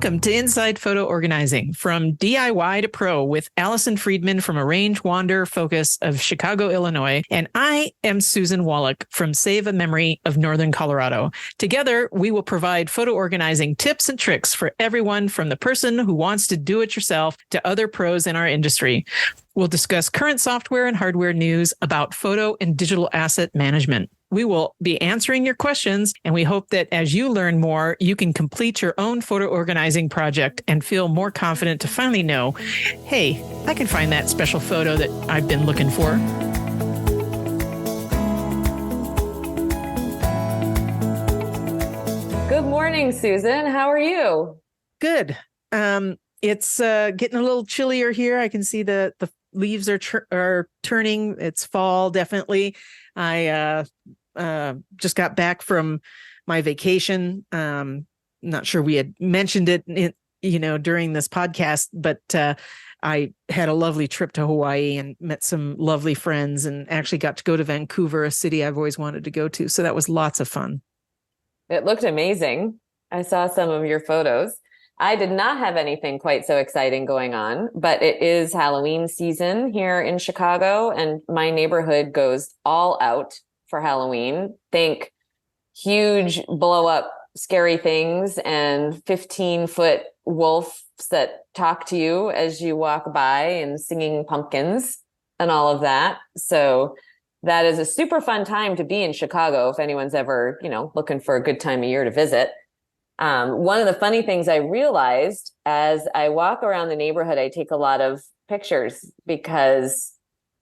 Welcome to Inside Photo Organizing, from DIY to Pro, with Allison Friedman from Arrange, Wander, Focus of Chicago, Illinois. And I am Susan Wallach from Save a Memory of Northern Colorado. Together, we will provide photo organizing tips and tricks for everyone from the person who wants to do it yourself to other pros in our industry. We'll discuss current software and hardware news about photo and digital asset management. We will be answering your questions, and we hope that as you learn more, you can complete your own photo organizing project and feel more confident to finally know, hey, I can find that special photo that I've been looking for. Good morning, Susan. How are you? Good. It's getting a little chillier here. I can see the leaves are turning. It's fall, definitely. I just got back from my vacation. Not sure we had mentioned it, during this podcast, but I had a lovely trip to Hawaii and met some lovely friends, and actually got to go to Vancouver, a city I've always wanted to go to. So that was lots of fun. It looked amazing. I saw some of your photos. I did not have anything quite so exciting going on, but it is Halloween season here in Chicago, and my neighborhood goes all out for Halloween. Think huge blow up scary things and 15-foot wolves that talk to you as you walk by and singing pumpkins and all of that. So that is a super fun time to be in Chicago if anyone's ever, looking for a good time of year to visit. One of the funny things I realized as I walk around the neighborhood, I take a lot of pictures because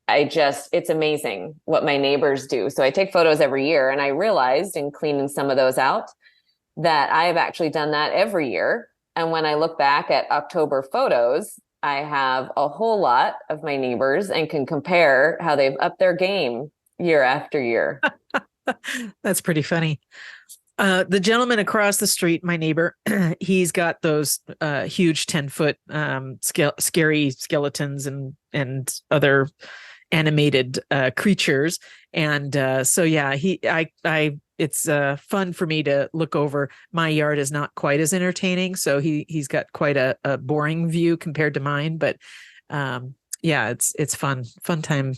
it's amazing what my neighbors do. So I take photos every year, and I realized in cleaning some of those out that I have actually done that every year. And when I look back at October photos, I have a whole lot of my neighbors and can compare how they've upped their game year after year. That's pretty funny. The gentleman across the street, my neighbor, he's got those huge 10-foot scary skeletons and other animated creatures. And so, yeah, it's fun for me to look over. My yard is not quite as entertaining, so he's got quite a boring view compared to mine. But yeah, it's fun time.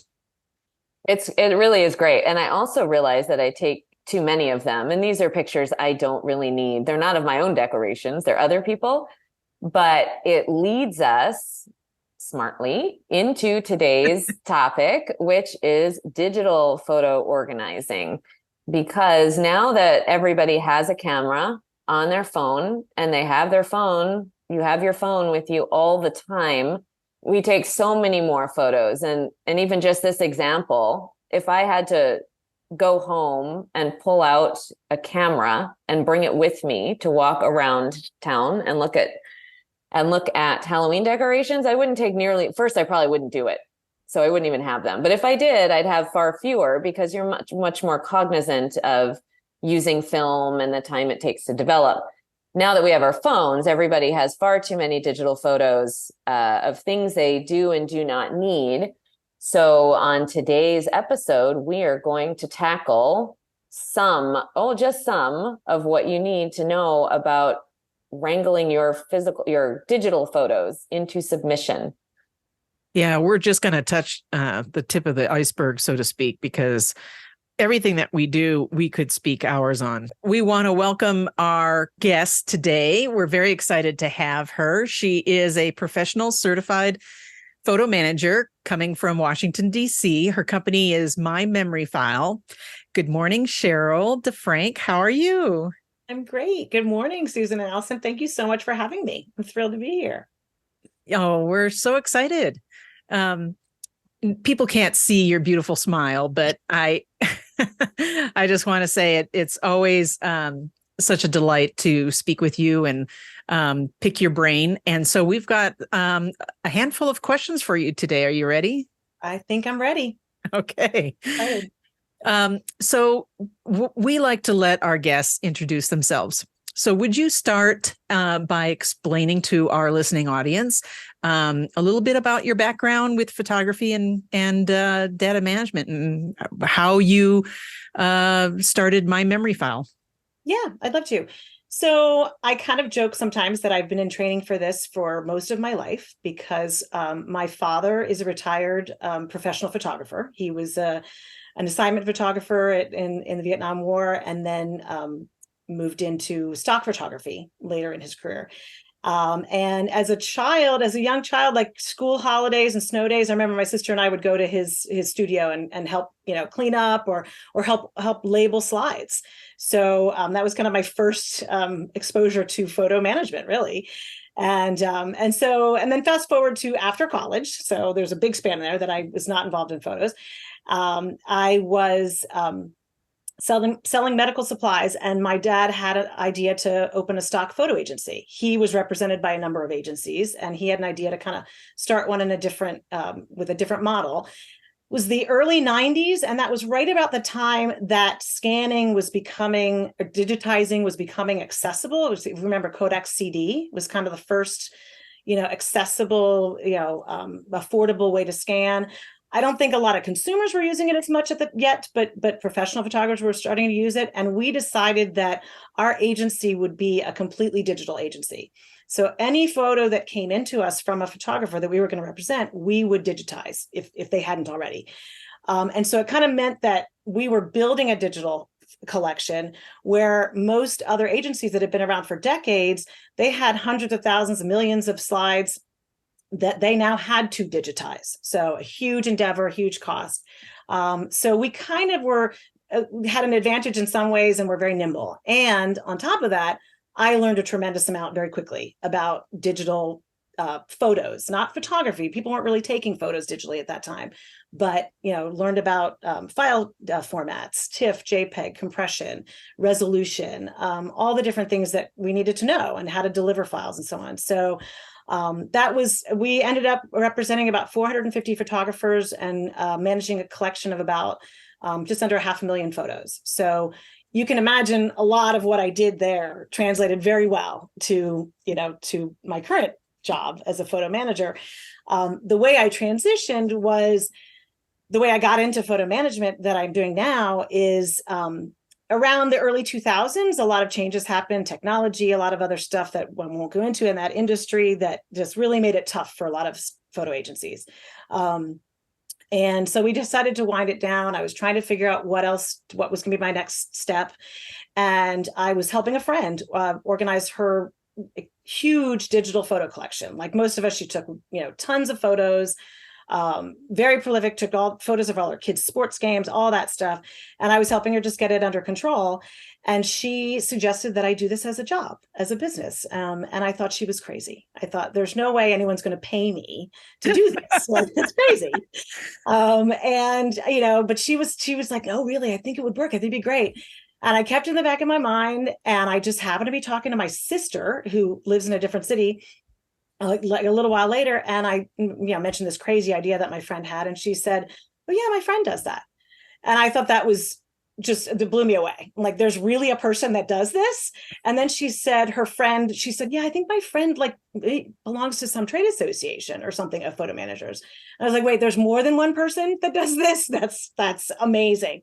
It really is great. And I also realize that I take too many of them. And these are pictures I don't really need. They're not of my own decorations. They're other people. But it leads us smartly into today's topic, which is digital photo organizing. Because now that everybody has a camera on their phone, and they have their phone, you have your phone with you all the time, we take so many more photos. And even just this example, if I had to go home and pull out a camera and bring it with me to walk around town and look at Halloween decorations, I wouldn't take first, I probably wouldn't do it. So I wouldn't even have them. But if I did, I'd have far fewer, because you're much, much more cognizant of using film and the time it takes to develop. Now that we have our phones, everybody has far too many digital photos of things they do and do not need. So on today's episode, we are going to tackle just some of what you need to know about wrangling your digital photos into submission. Yeah, we're just going to touch the tip of the iceberg, so to speak, because everything that we do, we could speak hours on. We want to welcome our guest today. We're very excited to have her. She is a professional certified photo manager coming from Washington, D.C. Her company is My Memory File. Good morning, Cheryl DiFrank. How are you? I'm great. Good morning, Susan and Allison. Thank you so much for having me. I'm thrilled to be here. Oh, we're so excited. People can't see your beautiful smile, but I just want to say it's always such a delight to speak with you and pick your brain. And so we've got a handful of questions for you today. Are you ready? I think I'm ready. Okay. So we like to let our guests introduce themselves. So would you start by explaining to our listening audience a little bit about your background with photography and data management, and how you started My Memory File? Yeah, I'd love to. So I kind of joke sometimes that I've been in training for this for most of my life because my father is a retired professional photographer. He was an assignment photographer in the Vietnam War, and then moved into stock photography later in his career. And as a young child, like school holidays and snow days, I remember my sister and I would go to his studio and help, clean up or help label slides. So that was kind of my first exposure to photo management, really. And then fast forward to after college. So there's a big span there that I was not involved in photos. I was selling medical supplies, and my dad had an idea to open a stock photo agency. He was represented by a number of agencies, and he had an idea to kind of start one in a different with a different model. It was the early 90s, and that was right about the time that scanning was becoming, or digitizing was becoming accessible. It was, if you remember, Kodak CD was kind of the first accessible, affordable way to scan. I don't think a lot of consumers were using it as much yet, but professional photographers were starting to use it. And we decided that our agency would be a completely digital agency. So any photo that came into us from a photographer that we were going to represent, we would digitize if they hadn't already. And so it kind of meant that we were building a digital collection where most other agencies that had been around for decades, they had hundreds of thousands of millions of slides that they now had to digitize. So a huge endeavor, huge cost. So we kind of had an advantage in some ways, and we're very nimble. And on top of that, I learned a tremendous amount very quickly about digital photos, not photography. People weren't really taking photos digitally at that time, but learned about file formats, TIFF, JPEG, compression, resolution, all the different things that we needed to know, and how to deliver files and so on. So we ended up representing about 450 photographers and managing a collection of about just under 500,000 photos. So you can imagine a lot of what I did there translated very well to my current job as a photo manager. The way I transitioned was the way I got into photo management that I'm doing now is around the early 2000s, a lot of changes happened, technology, a lot of other stuff that one won't go into in that industry that just really made it tough for a lot of photo agencies. And so we decided to wind it down. I was trying to figure out what was going to be my next step. And I was helping a friend organize her huge digital photo collection. Like most of us, she took, tons of photos, very prolific, took all photos of all her kids' sports games, all that stuff. And I was helping her just get it under control. And she suggested that I do this as a job, as a business. And I thought she was crazy. I thought there's no way anyone's going to pay me to do this. Like, that's crazy. But she was like, oh, really? I think it would work. I think it'd be great. And I kept it in the back of my mind. And I just happened to be talking to my sister, who lives in a different city, like a little while later. And I mentioned this crazy idea that my friend had. And she said, oh, yeah, my friend does that. And I thought that was it blew me away. I'm like, there's really a person that does this. And then she said, yeah, I think my friend belongs to some trade association or something of photo managers. And I was like, wait, there's more than one person that does this? That's amazing.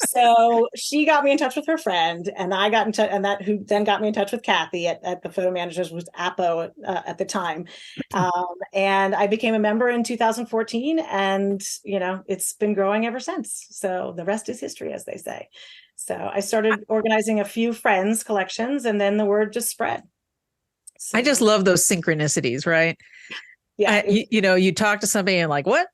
So she got me in touch with her friend, and I got in touch, and who then got me in touch with Kathy at the photo managers, was APO at the time. And I became a member in 2014, and it's been growing ever since. So the rest is history, as they say. So I started organizing a few friends' collections, and then the word just spread. So, I just love those synchronicities, right? Yeah. You talk to somebody and like, what?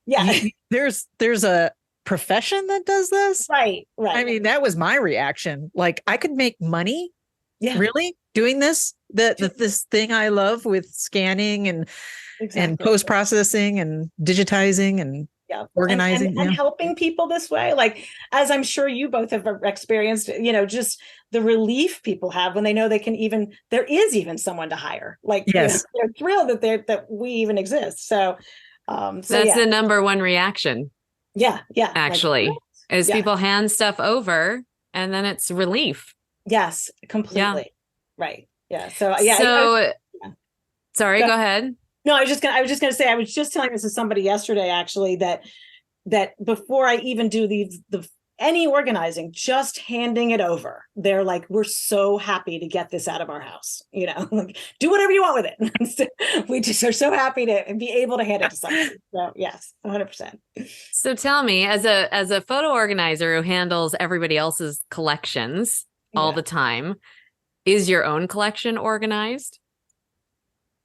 Yeah. There's a profession that does this. Right. I mean, that was my reaction. Like, I could make money. Yeah. Really doing this, this thing I love with scanning and post-processing and digitizing and organizing and helping people this way, like, as I'm sure you both have experienced, just the relief people have when they know there is even someone to hire. Like, yes, they're thrilled that we even exist. So that's the number one reaction. Yeah. Actually, is people hand stuff over, and then it's relief. Yes, completely. Yeah. Right. Yeah. So sorry, go ahead. No, I was just gonna say, I was just telling this to somebody yesterday, actually, that before I even do the any organizing, just handing it over. They're like, we're so happy to get this out of our house, like, do whatever you want with it. We just are so happy to be able to hand it to somebody. So yes, 100%. So tell me, as a photo organizer who handles everybody else's collections all the time, is your own collection organized?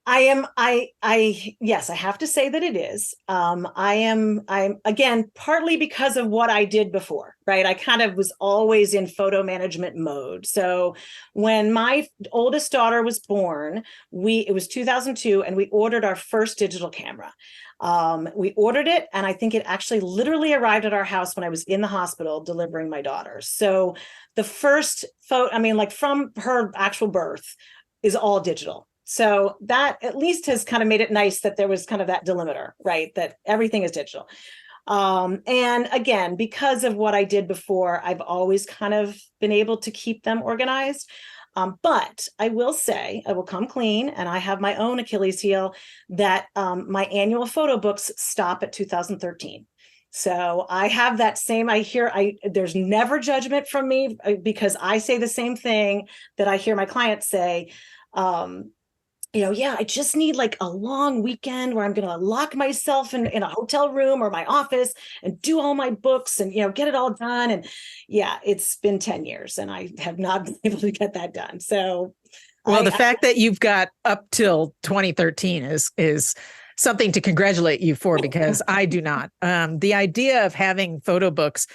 Yes, I have to say that it is. I'm again, partly because of what I did before, right? I kind of was always in photo management mode. So when my oldest daughter was born, it was 2002, and we ordered our first digital camera. We ordered it, and I think it actually literally arrived at our house when I was in the hospital delivering my daughter. So the first photo, like from her actual birth, is all digital. So that at least has kind of made it nice that there was kind of that delimiter, right? That everything is digital. And again, because of what I did before, I've always kind of been able to keep them organized. But I will say, I will come clean, and I have my own Achilles heel, that my annual photo books stop at 2013. So I have that same, there's never judgment from me, because I say the same thing that I hear my clients say. I just need like a long weekend where I'm going to lock myself in a hotel room or my office and do all my books and, get it all done. And yeah, it's been 10 years and I have not been able to get that done. So, well, the fact that you've got up till 2013 is something to congratulate you for, because I do not. The idea of having photo books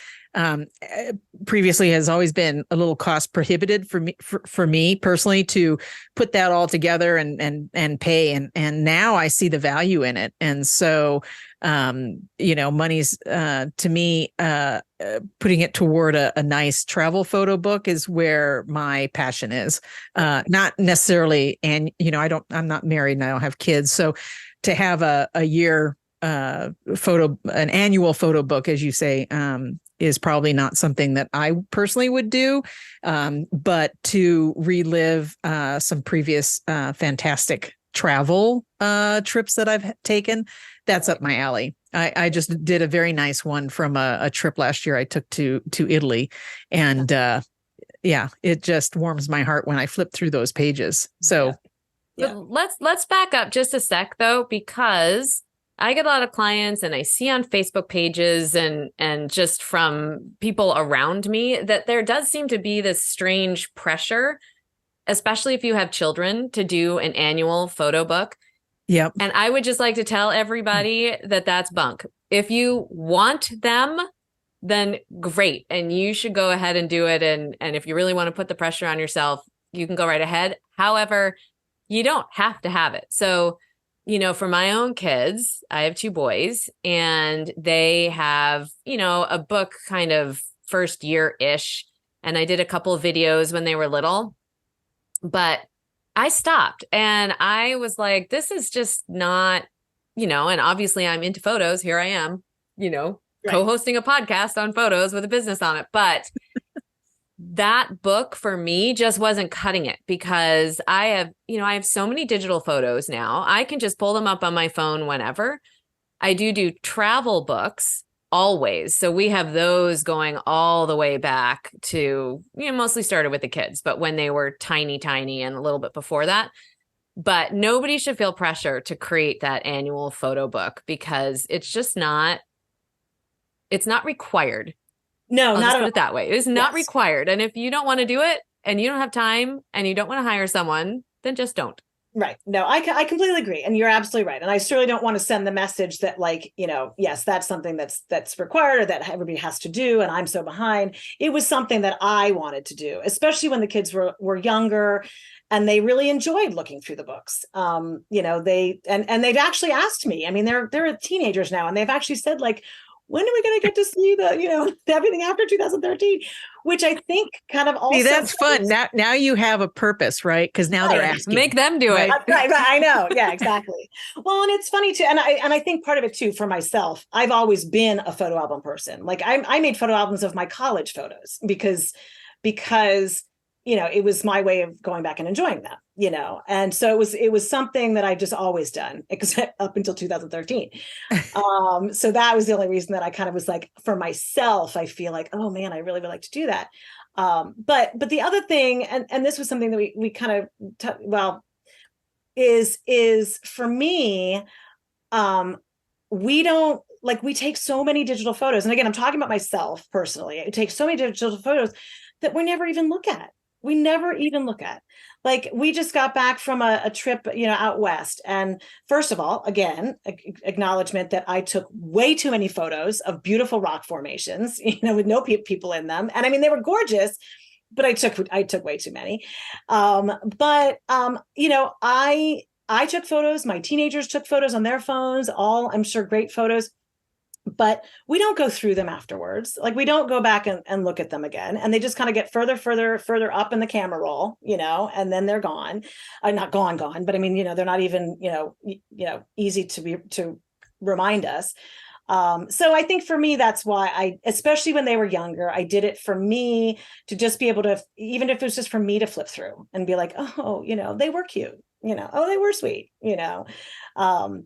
previously has always been a little cost prohibitive for me personally to put that all together and pay. And now I see the value in it. And so, money's to me, putting it toward a nice travel photo book is where my passion is. Not necessarily, and I'm not married and I don't have kids. So to have a year an annual photo book, as you say, is probably not something that I personally would do. But to relive some previous fantastic travel trips that I've taken, that's up my alley. I just did a very nice one from a trip last year I took to Italy. And it just warms my heart when I flip through those pages. So let's back up just a sec, though, because I get a lot of clients and I see on Facebook pages and just from people around me that there does seem to be this strange pressure, especially if you have children, to do an annual photo book. Yep. And I would just like to tell everybody that that's bunk. If you want them, then great. And you should go ahead and do it. And if you really want to put the pressure on yourself, you can go right ahead. However, you don't have to have it. So, for my own kids, I have 2 boys and they have, a book kind of first year-ish. And I did a couple of videos when they were little, but I stopped and I was like, this is just not, and obviously I'm into photos. Here I am, co-hosting a podcast on photos with a business on it. But that book for me just wasn't cutting it, because I have so many digital photos now. I can just pull them up on my phone whenever. I do travel books always. So we have those going all the way back to, mostly started with the kids, but when they were tiny and a little bit before that. But nobody should feel pressure to create that annual photo book, because it's not required. No, I'll not just at put all. it that way. It's not required. And if you don't want to do it and you don't have time and you don't want to hire someone, then just don't. Right. No, I completely agree. And you're absolutely right. And I certainly don't want to send the message that yes, that's something that's required or that everybody has to do. And I'm so behind. It was something that I wanted to do, especially when the kids were younger and they really enjoyed looking through the books. They've actually asked me, they're teenagers now, and they've actually said, like, when are we going to get to see everything after 2013? Which I think kind of also. See, that's fun. Now you have a purpose, right? Because now they're asking. Make them do it. Right. I know. Yeah, exactly. Well, and it's funny too. And I think part of it too, for myself, I've always been a photo album person. Like I made photo albums of my college photos because it was my way of going back and enjoying them, and so it was something that I just always done, except up until 2013. So that was the only reason that I kind of was like, for myself, I feel like, oh man, I really would like to do that. But the other thing, and this was something that we kind of is for me, we don't, like, we take so many digital photos. And again, I'm talking about myself personally. I take so many digital photos that we never even look at. We never even look at. Like, we just got back from a trip, out west. And first of all, again, acknowledgement that I took way too many photos of beautiful rock formations, with no people in them. And I mean, they were gorgeous, but I took way too many. I took photos. My teenagers took photos on their phones, all, I'm sure, great photos. But we don't go through them afterwards. Like, we don't go back and look at them again. And they just kind of get further up in the camera roll, and then they're gone. Not gone, but I mean, they're not even, easy to remind us. So I think for me, that's why especially when they were younger, I did it for me to just be able to, even if it was just for me to flip through and be like, oh, they were cute, oh, they were sweet,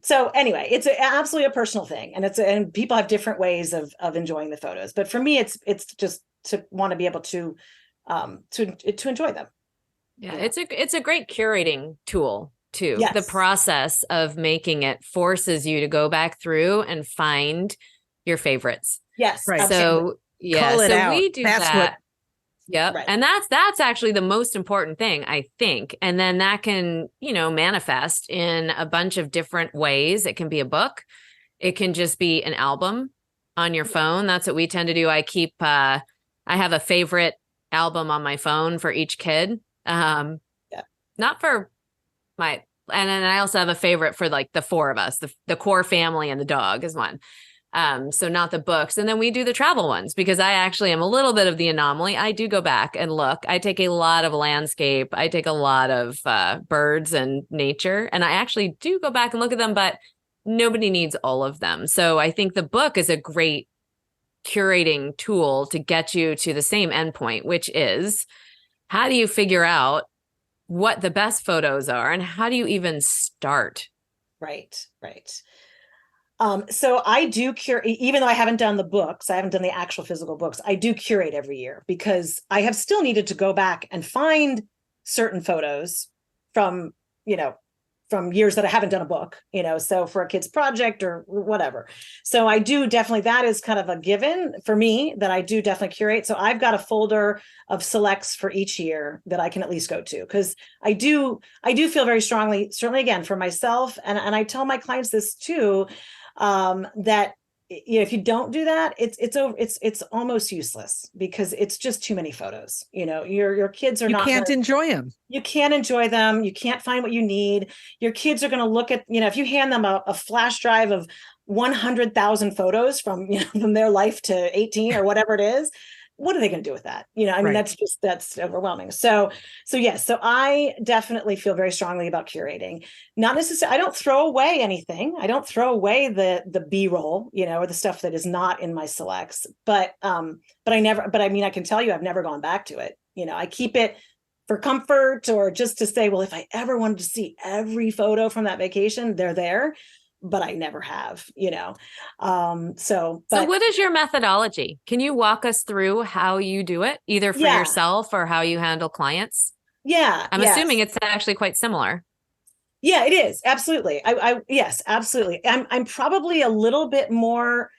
So anyway, it's absolutely a personal thing, and people have different ways of enjoying the photos. But for me, it's just to want to be able to enjoy them. Yeah, it's a great curating tool too. Yes. The process of making it forces you to go back through and find your favorites. Yes. Right. So yeah, Call it so out. we do That's that. Yep. Right. And that's actually the most important thing, I think. And then that can, manifest in a bunch of different ways. It can be a book. It can just be an album on your phone. That's what we tend to do. I have a favorite album on my phone for each kid. Not for and then I also have a favorite for like the four of us, the core family, and the dog is one. So not the books. And then we do the travel ones, because I actually am a little bit of the anomaly. I do go back and look. I take a lot of landscape. I take a lot of birds and nature, and I actually do go back and look at them, but nobody needs all of them. So I think the book is a great curating tool to get you to the same endpoint, which is, how do you figure out what the best photos are, and how do you even start? Right. So I do curate, even though I haven't done the books, I haven't done the actual physical books, I do curate every year, because I have still needed to go back and find certain photos from years that I haven't done a book, so for a kid's project or whatever. So I do definitely, that is kind of a given for me, that I do definitely curate. So I've got a folder of selects for each year that I can at least go to, because I do feel very strongly, certainly again, for myself. And I tell my clients this too, that if you don't do that, it's almost useless, because it's just too many photos. Your kids are not. You can't enjoy them. You can't enjoy them. You can't find what you need. Your kids are going to look at, if you hand them a flash drive of 100,000 photos from from their life to 18 or whatever it is, what are they going to do with that? I mean, Right. that's overwhelming. So yes, so I definitely feel very strongly about curating. Not necessarily, I don't throw away anything. I don't throw away the B-roll, or the stuff that is not in my selects, but I mean, I can tell you, I've never gone back to it. I keep it for comfort, or just to say, well, if I ever wanted to see every photo from that vacation, they're there. But I never have, So what is your methodology? Can you walk us through how you do it, either for yourself or how you handle clients? Yeah. I'm assuming it's actually quite similar. Yeah, it is. Absolutely. Yes, absolutely. I'm probably a little bit more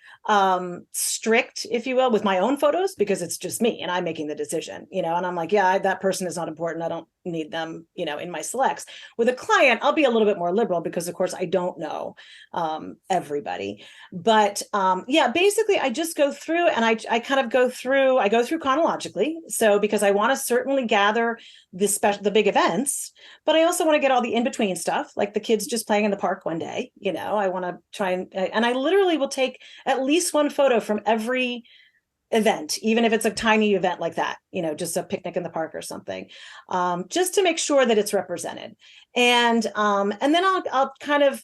strict, if you will, with my own photos, because it's just me and I'm making the decision, and I'm like, that person is not important. I don't need them, in my selects. With a client, I'll be a little bit more liberal, because of course I don't know everybody. But basically I just go through, and I go through chronologically. So, because I want to certainly gather the big events, but I also want to get all the in-between stuff, like the kids just playing in the park one day. I want to try and I literally will take at least one photo from every event, even if it's a tiny event like that, just a picnic in the park or something, just to make sure that it's represented. And then I'll kind of,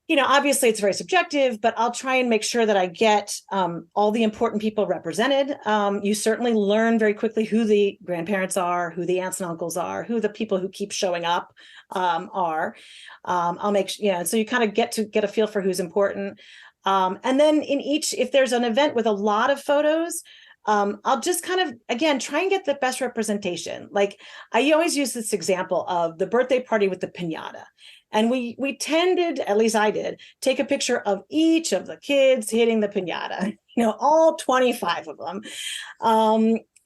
Obviously it's very subjective, but I'll try and make sure that I get all the important people represented. You certainly learn very quickly who the grandparents are, who the aunts and uncles are, who the people who keep showing up are. I'll make, so you kind of get a feel for who's important. And then if there's an event with a lot of photos, I'll just kind of, again, try and get the best representation. Like I always use this example of the birthday party with the piñata. And we tended, at least I did, take a picture of each of the kids hitting the piñata, all 25 of them.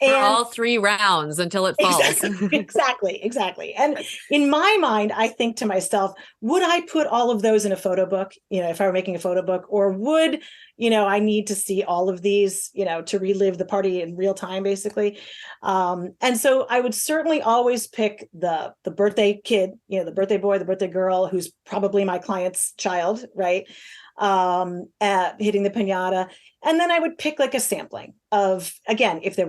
For all 3 rounds until it falls. Exactly. And in my mind, I think to myself, would I put all of those in a photo book, if I were making a photo book, or would, I need to see all of these, to relive the party in real time, basically. And so I would certainly always pick the birthday kid, the birthday boy, the birthday girl, who's probably my client's child, right? Hitting the piñata. And then I would pick like a sampling of, again, if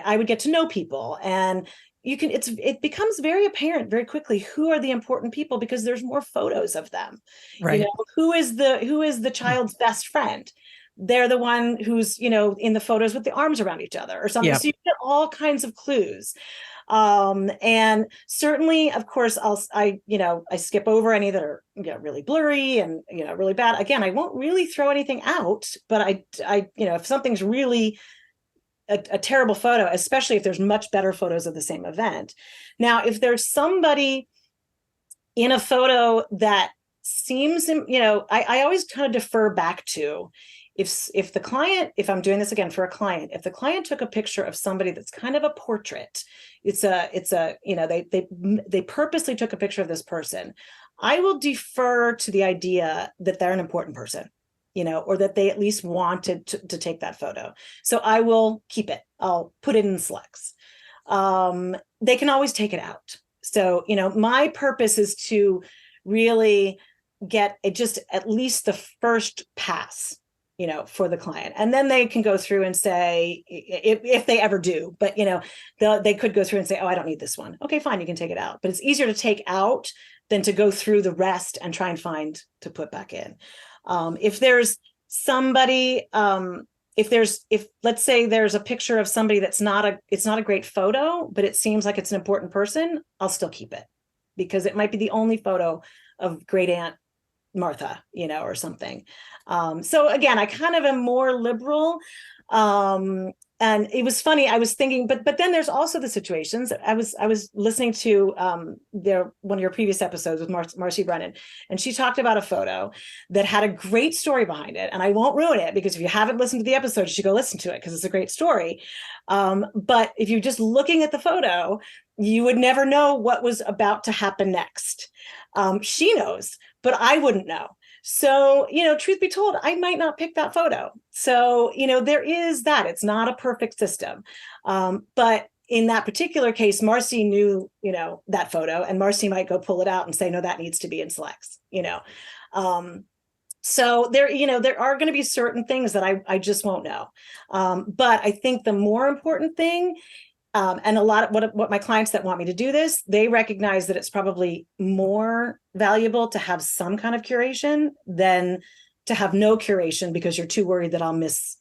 I would get to know people, and it becomes very apparent very quickly who are the important people because there's more photos of them. Right. Who is the child's best friend? They're the one who's, in the photos with the arms around each other or something. Yep. So you get all kinds of clues. And certainly, of course, I skip over any that are really blurry and really bad. Again, I won't really throw anything out, but I if something's really a terrible photo, especially if there's much better photos of the same event. Now, if there's somebody in a photo that seems, I always kind of defer back to if the client, if I'm doing this again for a client, if the client took a picture of somebody that's kind of a portrait, they purposely took a picture of this person, I will defer to the idea that they're an important person, or that they at least wanted to take that photo. So I will keep it. I'll put it in selects. They can always take it out. So, my purpose is to really get just at least the first pass, for the client. And then they can go through and say, if they ever do, but, they could go through and say, oh, I don't need this one. Okay, fine, you can take it out. But it's easier to take out than to go through the rest and try and find to put back in. If there's somebody, if let's say there's a picture of somebody it's not a great photo, but it seems like it's an important person, I'll still keep it because it might be the only photo of great aunt Martha, or something. So again, I kind of am more liberal. And it was funny. I was thinking, but then there's also the situations. I was listening to one of your previous episodes with Marcy Brennan, and she talked about a photo that had a great story behind it. And I won't ruin it because if you haven't listened to the episode, you should go listen to it because it's a great story. But if you're just looking at the photo, you would never know what was about to happen next. She knows, but I wouldn't know. So, truth be told, I might not pick that photo. So, there is that. It's not a perfect system. But in that particular case, Marcy knew, that photo, and Marcy might go pull it out and say, no, that needs to be in selects, So there are going to be certain things that I just won't know. But I think the more important thing, and a lot of what my clients that want me to do this, they recognize that it's probably more valuable to have some kind of curation than to have no curation because you're too worried that I'll miss,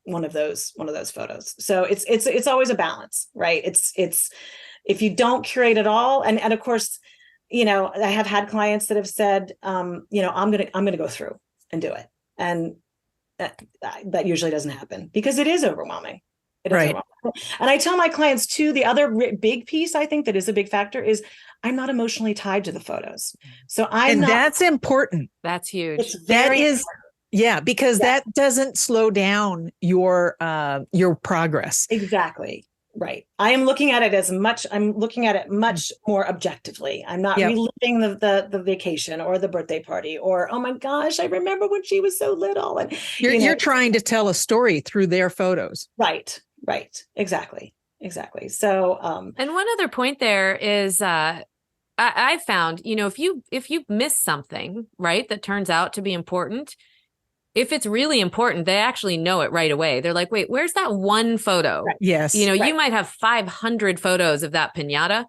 one of those photos. So it's always a balance, right? It's if you don't curate at all, and of course, I have had clients that have said, I'm gonna go through and do it, and that usually doesn't happen because it is overwhelming. Right. And I tell my clients too, the other big piece I think that is a big factor is I'm not emotionally tied to the photos. So that's important. That's huge. It's very important. Yeah, because that doesn't slow down your progress. Exactly. Right. I'm looking at it much more objectively. I'm not reliving the vacation or the birthday party or, oh my gosh, I remember when she was so little. And you're trying to tell a story through their photos. Right. Exactly. So, and one other point there is, I found, if you miss something, right, that turns out to be important, if it's really important, they actually know it right away. They're like, wait, where's that one photo? Right. Yes. You might have 500 photos of that piñata,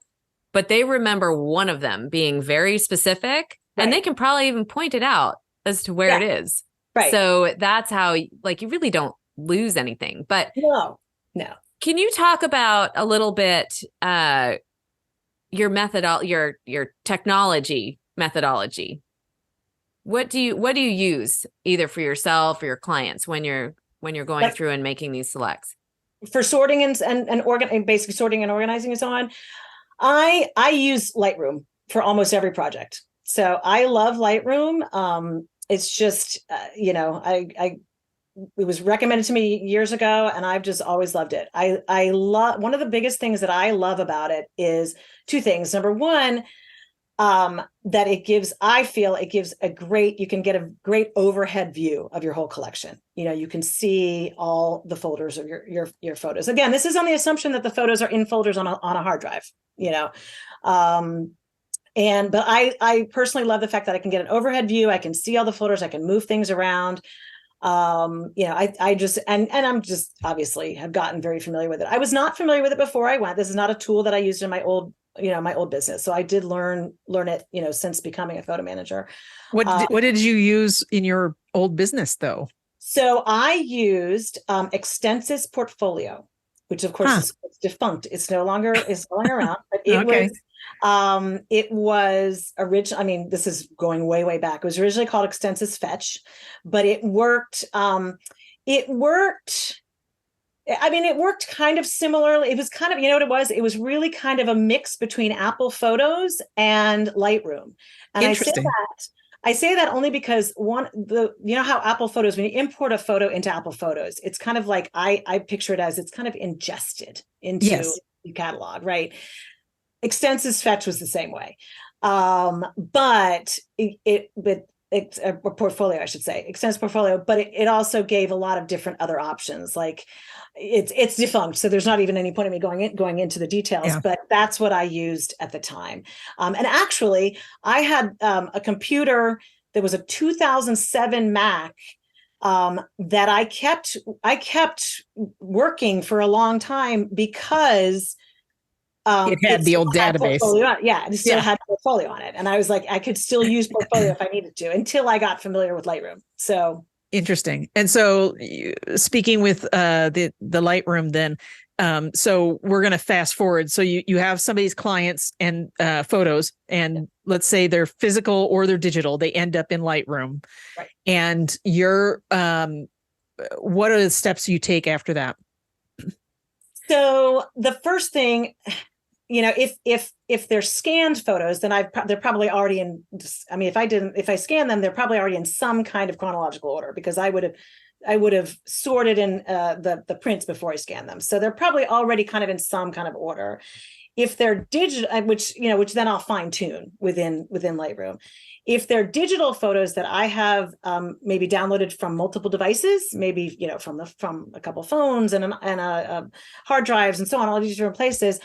but they remember one of them being very specific. and they can probably even point it out as to where it is. Right. So that's how, like, you really don't lose anything. But no. Can you talk about a little bit your technology methodology? What do you use either for yourself or your clients when you're going through and making these selects? For sorting and basically sorting and organizing and so on, I use Lightroom for almost every project. So I love Lightroom. It's just it was recommended to me years ago, and I've just always loved it. I love, one of the biggest things that I love about it is two things. Number one, that I feel it gives you can get a great overhead view of your whole collection. You can see all the folders of your photos. Again, this is on the assumption that the photos are in folders on a hard drive, but I personally love the fact that I can get an overhead view. I can see all the folders. I can move things around. I just, and I'm just obviously have gotten very familiar with it. I was not familiar with it before I went. This is not a tool that I used in my old business. So I did learn it, since becoming a photo manager. What did you use in your old business though? So I used Extensis Portfolio, which of course is defunct. It's no longer around, but it was original. I mean, this is going way, way back. It was originally called Extensis Fetch, but it worked. It worked kind of similarly. It was kind of, what it was? It was really kind of a mix between Apple Photos and Lightroom. And I say that only because how Apple Photos, when you import a photo into Apple Photos, it's kind of like, I picture it as it's kind of ingested into the catalog, right? Extensis Fetch was the same way. But it's a portfolio, I should say, Extensis Portfolio, but it also gave a lot of different other options. Like it's defunct, so there's not even any point of me going into the details. But that's what I used at the time. And actually, I had a computer that was a 2007 Mac that I kept working for a long time because it had the old database. It still had Portfolio on it. And I was like, I could still use Portfolio if I needed to, until I got familiar with Lightroom. So interesting. And so speaking with the Lightroom then, so we're going to fast forward. So you have somebody's clients and photos, and let's say they're physical or they're digital, they end up in Lightroom. Right. And what are the steps you take after that? So the first thing, if they're scanned photos, then they're probably already in. I mean, if I scan them, they're probably already in some kind of chronological order, because I would have sorted in the prints before I scan them. So they're probably already kind of in some kind of order. If they're digital, which then I'll fine tune within Lightroom. If they're digital photos that I have maybe downloaded from multiple devices, maybe from a couple phones and hard drives and so on, all these different places,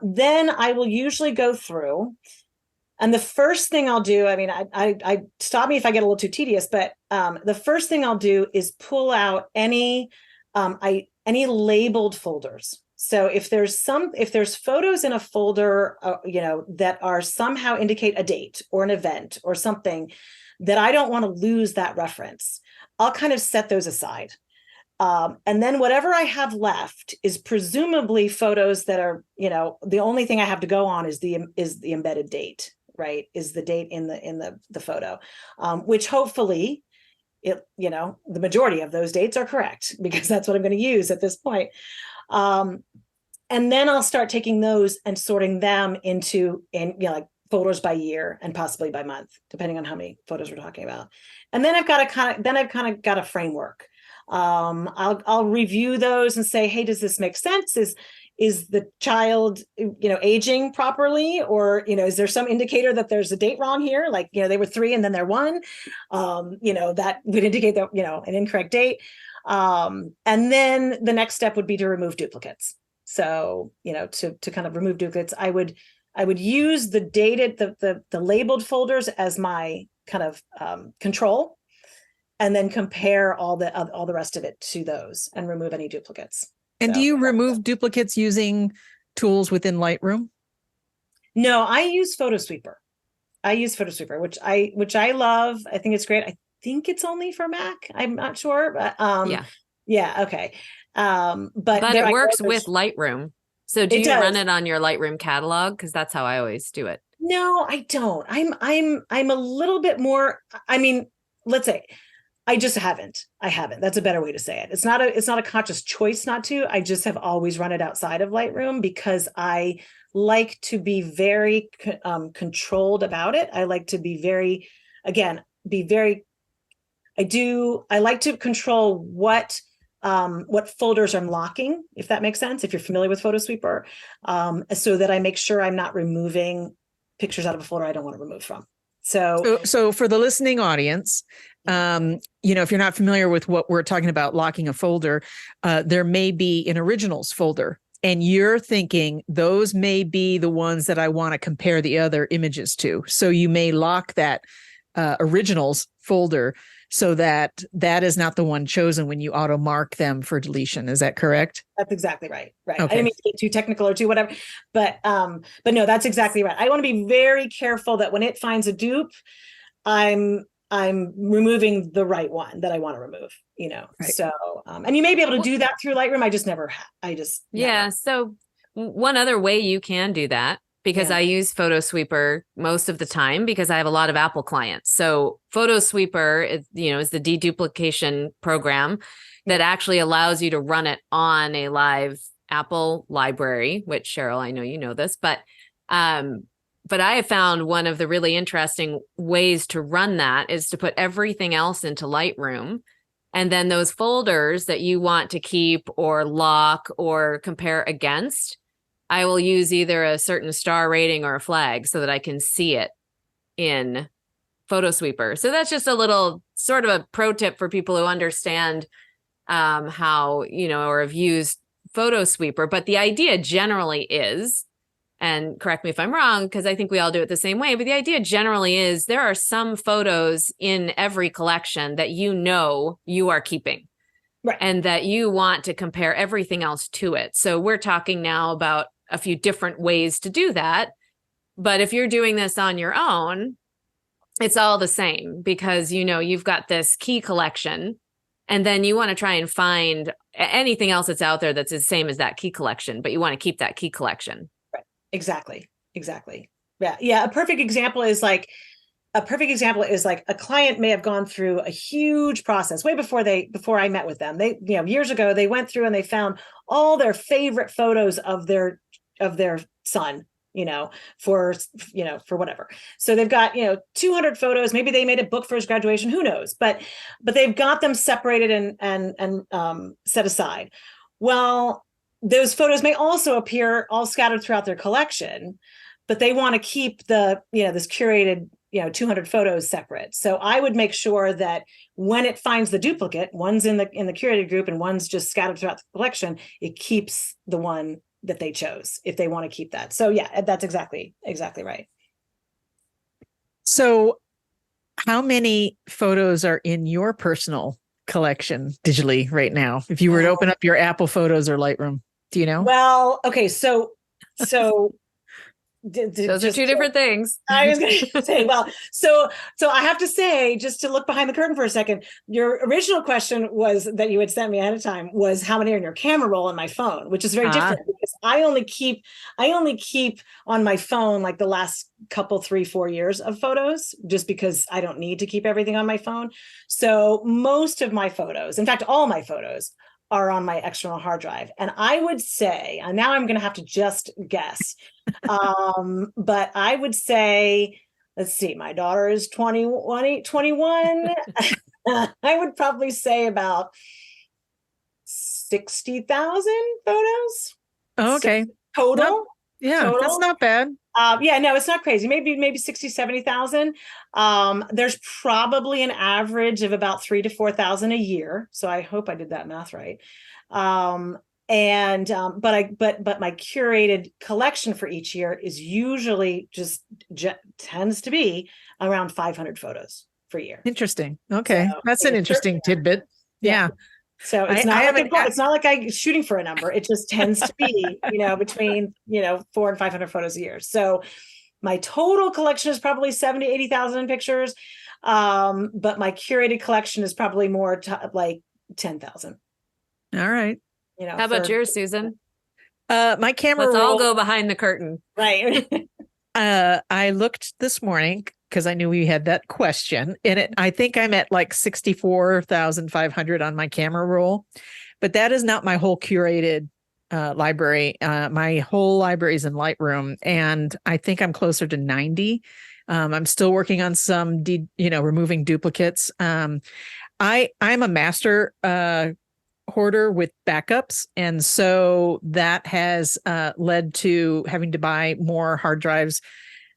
then I will usually go through. And the first thing I'll do, I mean, I stop me if I get a little too tedious, but the first thing I'll do is pull out any labeled folders. So if there's photos in a folder, that are somehow indicate a date or an event or something that I don't want to lose that reference, I'll kind of set those aside. And then whatever I have left is presumably photos that are, the only thing I have to go on is the embedded date, right? Is the date in the photo, which hopefully the majority of those dates are correct, because that's what I'm going to use at this point. And then I'll start taking those and sorting them into like folders by year and possibly by month, depending on how many photos we're talking about. And then I've kind of got a framework. I'll review those and say, hey, does this make sense? Is the child, aging properly? Or, is there some indicator that there's a date wrong here? Like, they were 3 and then they're 1, that would indicate that, an incorrect date. And then the next step would be to remove duplicates. So, to kind of remove duplicates, I would use the dated, the labeled folders as my kind of control, and then compare all the rest of it to those and remove any duplicates. And do you remove duplicates using tools within Lightroom? No, I use Photo Sweeper. PhotoSweeper, which I love. I think it's great. I think it's only for Mac. I'm not sure, but yeah, okay. But it works with Lightroom. So do you run it on your Lightroom catalog? Because that's how I always do it. No, I don't. I'm a little bit more. I mean, let's say I just haven't. I haven't. That's a better way to say it. It's not a conscious choice not to. I just have always run it outside of Lightroom because I like to be very controlled about it. I like to be very, I like to control what folders I'm locking, if that makes sense, if you're familiar with PhotoSweeper, so that I make sure I'm not removing pictures out of a folder I don't want to remove from. So for the listening audience, if you're not familiar with what we're talking about, locking a folder, there may be an originals folder, and you're thinking those may be the ones that I want to compare the other images to. So you may lock that originals folder so that is not the one chosen when you auto mark them for deletion. Is that correct? That's exactly right. Right. Okay. I didn't mean to get too technical or too whatever, but no, that's exactly right. I want to be very careful that when it finds a dupe, I'm removing the right one that I want to remove, Right. So, and you may be able to do that through Lightroom. I just never never. So one other way you can do that, because I use PhotoSweeper most of the time because I have a lot of Apple clients. So PhotoSweeper is the deduplication program that actually allows you to run it on a live Apple library, which Cheryl, I know you know this, but I have found one of the really interesting ways to run that is to put everything else into Lightroom. And then those folders that you want to keep or lock or compare against, I will use either a certain star rating or a flag so that I can see it in PhotoSweeper. So that's just a little sort of a pro tip for people who understand how, or have used PhotoSweeper. But the idea generally is, and correct me if I'm wrong, because I think we all do it the same way, but the idea generally is there are some photos in every collection that you are keeping. Right. And that you want to compare everything else to it. So we're talking now about a few different ways to do that. But if you're doing this on your own, it's all the same because, you've got this key collection and then you want to try and find anything else that's out there that's the same as that key collection, but you want to keep that key collection. Right. Exactly. Yeah. Yeah. A perfect example is like a client may have gone through a huge process way before I met with them. They, years ago, they went through and they found all their favorite photos of their son, for whatever. So they've got, 200 photos. Maybe they made a book for his graduation. Who knows? But they've got them separated and set aside. Well, those photos may also appear all scattered throughout their collection, but they want to keep this curated 200 photos separate. So I would make sure that when it finds the duplicate, one's in the curated group and one's just scattered throughout the collection, it keeps the one that they chose if they want to keep that. So yeah, that's exactly right. So how many photos are in your personal collection digitally right now? If you were to open up your Apple Photos or Lightroom, do you know? Well, okay. So those are two different things. I was going to say, well, so I have to say, just to look behind the curtain for a second, your original question was that you had sent me ahead of time was how many are in your camera roll on my phone, which is very different because I only keep on my phone like the last couple, 3-4 years of photos, just because I don't need to keep everything on my phone. So most of my photos, in fact, all my photos are on my external hard drive. And I would say, and now I'm going to have to just guess, but I would say, let's see, my daughter is 21. I would probably say about 60,000 photos. Oh, okay. Total. Total. That's not bad. No, it's not crazy. Maybe 60, 70,000. There's probably an average of about 3,000 to 4,000 a year. So I hope I did that math right. But my curated collection for each year is usually tends to be around 500 photos for a year. Interesting. Okay. So, that's an interesting tidbit. Yeah. So it's not like I'm shooting for a number. It just tends to be, between, 400 and 500 photos a year. So my total collection is probably 70, 80,000 pictures. But my curated collection is probably more like 10,000. All right. You know, how about yours, Susan? My camera Let's roll, all go behind the curtain. Right. I looked this morning because I knew we had that question, and I think I'm at like 64,500 on my camera roll, but that is not my whole curated library. My whole library is in Lightroom, and I think I'm closer to 90. I'm still working on some, removing duplicates. I'm a master hoarder with backups, and so that has led to having to buy more hard drives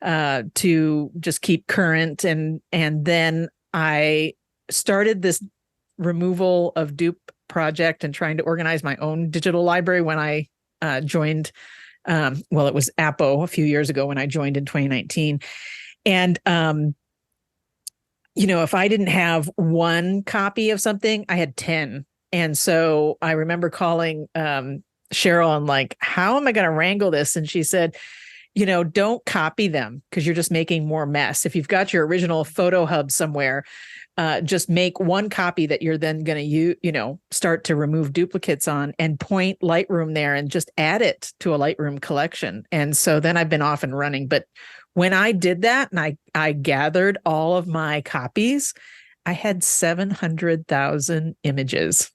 to just keep current. And then I started this removal of dupe project and trying to organize my own digital library when I joined. It was Appo a few years ago when I joined in 2019. And, if I didn't have one copy of something, I had 10. And so I remember calling Cheryl and like, how am I going to wrangle this? And she said, don't copy them because you're just making more mess. If you've got your original photo hub somewhere, just make one copy that you're then going to start to remove duplicates on, and point Lightroom there and just add it to a Lightroom collection. And so then I've been off and running. But when I did that and I gathered all of my copies, I had 700,000 images.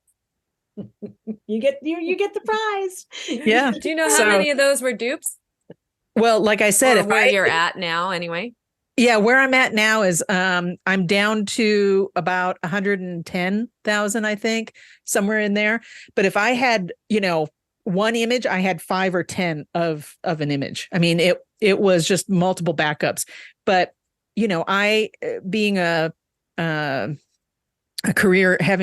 You get the prize. Yeah. Do you know how many of those were dupes? Well, like I said, or where you're at now anyway. Yeah, where I'm at now is I'm down to about 110,000, I think, somewhere in there. But if I had, one image, I had 5 or 10 of an image. I mean, it was just multiple backups. But I being having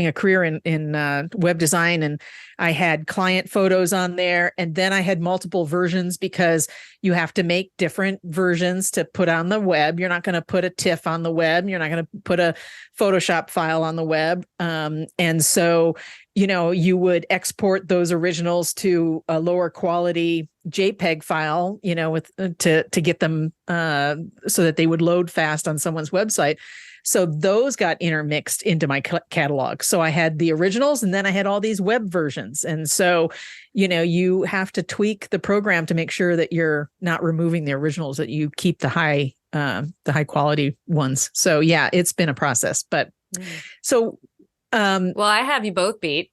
a career in web design, and I had client photos on there, and then I had multiple versions because you have to make different versions to put on the web. You're not going to put a TIFF on the web. You're not going to put a Photoshop file on the web. And so, you would export those originals to a lower quality JPEG file, to get them so that they would load fast on someone's website. So those got intermixed into my catalog. So I had the originals, and then I had all these web versions. And so, you have to tweak the program to make sure that you're not removing the originals, that you keep the high quality ones. So yeah, it's been a process. But so, well, I have you both beat.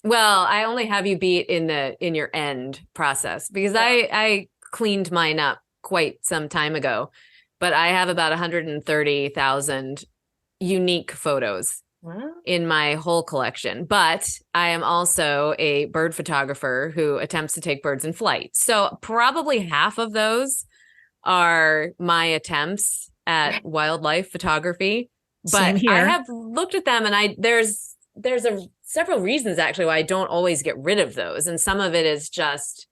Well, I only have you beat in your end process because I cleaned mine up quite some time ago. But I have about 130,000 unique photos in my whole collection. But I am also a bird photographer who attempts to take birds in flight. So probably half of those are my attempts at wildlife photography. But I have looked at them, and there's several reasons actually why I don't always get rid of those. And some of it is just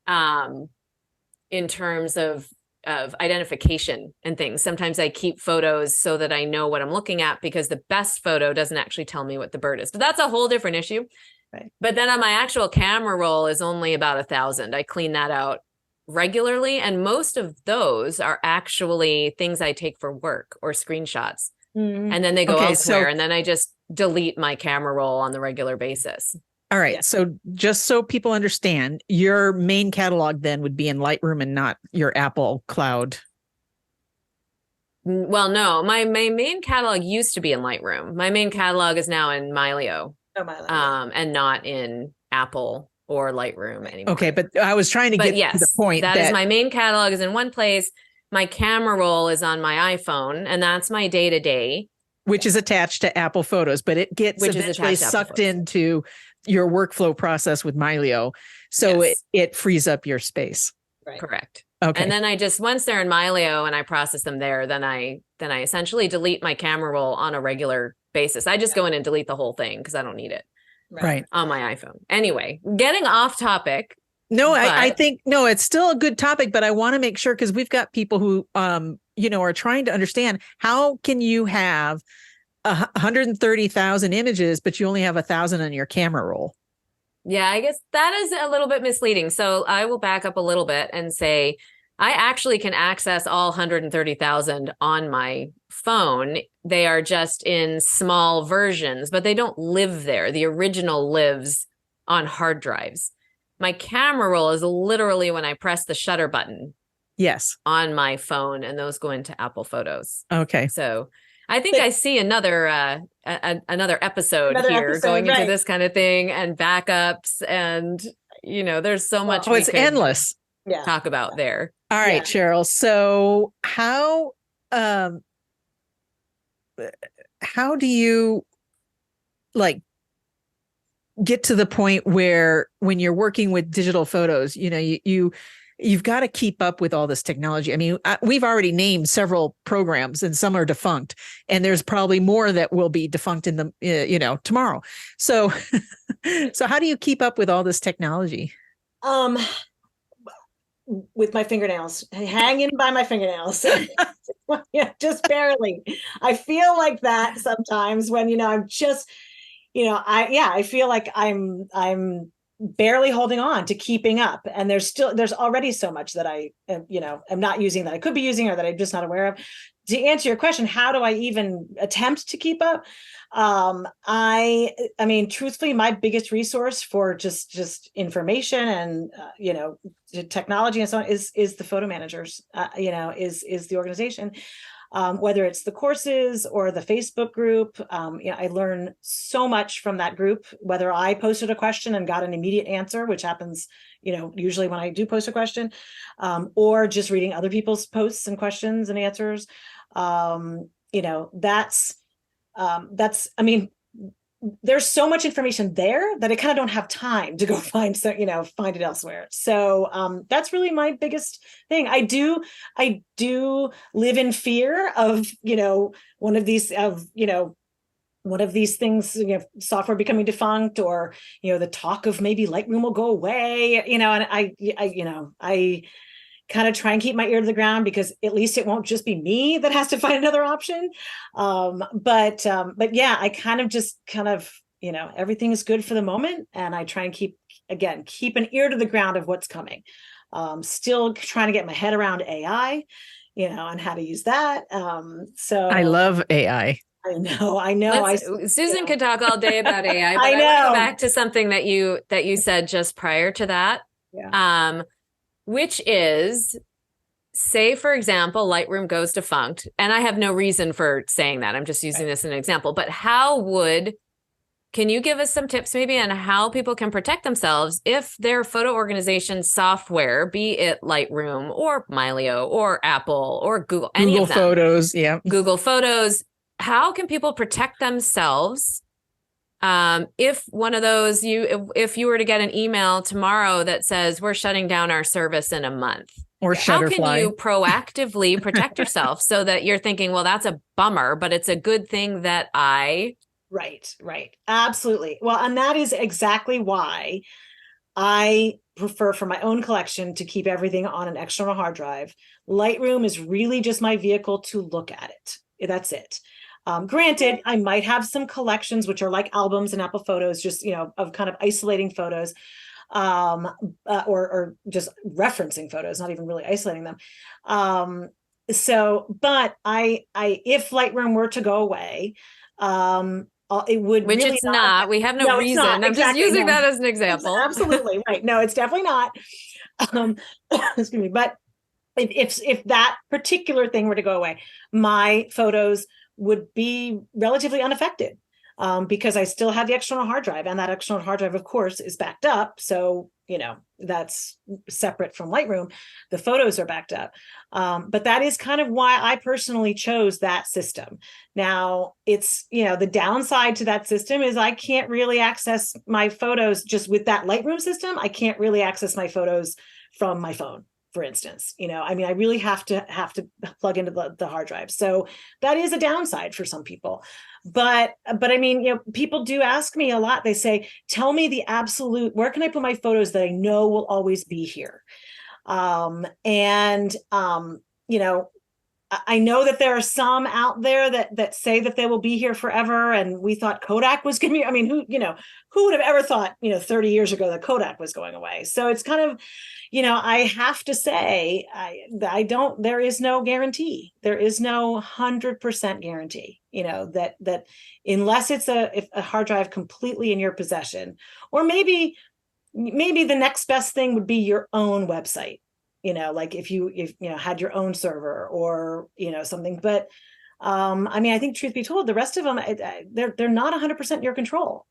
in terms of identification and things. Sometimes I keep photos so that I know what I'm looking at, because the best photo doesn't actually tell me what the bird is. But that's a whole different issue. Right. But then on my actual camera roll is only about 1,000. I clean that out regularly. And most of those are actually things I take for work or screenshots. Mm-hmm. And then they go elsewhere. And then I just delete my camera roll on the regular basis. All right. Yeah. So just so people understand, your main catalog then would be in Lightroom and not your Apple Cloud. Well, no, my main catalog used to be in Lightroom. My main catalog is now in Mylio, and not in Apple or Lightroom anymore. Okay. But I was trying to get to the point that is my main catalog is in one place. My camera roll is on my iPhone, and that's my day-to-day. Which is attached to Apple Photos, but it gets eventually sucked into your workflow process with Mylio. So it frees up your space. Right. Correct. Okay. And then I just, once they're in Mylio and I process them there, then I essentially delete my camera roll on a regular basis. I just go in and delete the whole thing because I don't need it. Right. On my iPhone. Anyway, getting off topic. No, I think, no, it's still a good topic, but I want to make sure, because we've got people who, are trying to understand, how can you have 130,000 images, but you only have 1,000 on your camera roll? Yeah, I guess that is a little bit misleading. So I will back up a little bit and say I actually can access all 130,000 on my phone. They are just in small versions, but they don't live there. The original lives on hard drives. My camera roll is literally when I press the shutter button. Yes. On my phone, and those go into Apple Photos. Okay. So I think I see another episode going into this kind of thing, and backups, and there's so much. It's endless. Talk about there. All right, Cheryl. So how do you get to the point where when you're working with digital photos, you've got to keep up with all this technology. I mean, we've already named several programs, and some are defunct, and there's probably more that will be defunct in the tomorrow. So so how do you keep up with all this technology? With my fingernails, hanging by my fingernails. Just barely. I feel like that sometimes when, I'm just, I feel like I'm barely holding on to keeping up. And there's already so much that I, am not using that I could be using, or that I'm just not aware of. To answer your question, how do I even attempt to keep up? I mean, truthfully, my biggest resource for just information and, technology and so on is the photo managers, is the organization. Whether it's the courses or the Facebook group, I learn so much from that group, whether I posted a question and got an immediate answer, which happens, usually when I do post a question, or just reading other people's posts and questions and answers. I mean, there's so much information there that I kind of don't have time to go find it elsewhere. So that's really my biggest thing. I do live in fear of, one of these things, software becoming defunct, or, the talk of maybe Lightroom will go away, and I kind of try and keep my ear to the ground, because at least it won't just be me that has to find another option. But yeah, I kind of, everything is good for the moment. And I try and keep an ear to the ground of what's coming. Still trying to get my head around AI, and how to use that. So I love AI. I know. Susan could talk all day about AI, but I want to go back to something that you said just prior to that. Yeah. Which is, say, for example, Lightroom goes defunct, and I have no reason for saying that. I'm just using this as an example. But can you give us some tips maybe on how people can protect themselves if their photo organization software, be it Lightroom or Mylio or Apple or Google, any of them, Photos, Google Photos, how can people protect themselves? If one of those, if you were to get an email tomorrow that says we're shutting down our service in a month, or how can you proactively protect yourself so that you're thinking, well, that's a bummer, but it's a good thing that Right. Absolutely. Well, and that is exactly why I prefer for my own collection to keep everything on an external hard drive. Lightroom is really just my vehicle to look at it. That's it. Granted, I might have some collections, which are like albums and Apple Photos, just, of kind of isolating photos, or just referencing photos, not even really isolating them. But if Lightroom were to go away, it would, which really it's not. We have no reason. I'm just using that as an example. Absolutely right. No, it's definitely not. Excuse me. But if that particular thing were to go away, my photos would be relatively unaffected, because I still have the external hard drive, and that external hard drive, of course, is backed up. So, that's separate from Lightroom. The photos are backed up. But that is kind of why I personally chose that system. Now, it's, the downside to that system is I can't really access my photos just with that Lightroom system. I can't really access my photos from my phone, for instance. I really have to plug into the hard drive. So that is a downside for some people. But people do ask me a lot. They say, tell me the absolute, where can I put my photos that I know will always be here? I know that there are some out there that say that they will be here forever. And we thought Kodak was going to be, I mean, who would have ever thought, 30 years ago that Kodak was going away? So it's kind of, I have to say, there is no guarantee. There is no 100% guarantee, that unless it's a hard drive completely in your possession, or maybe the next best thing would be your own website. Like if you had your own server or, something, but, I think truth be told, the rest of them, they're not 100% in your control,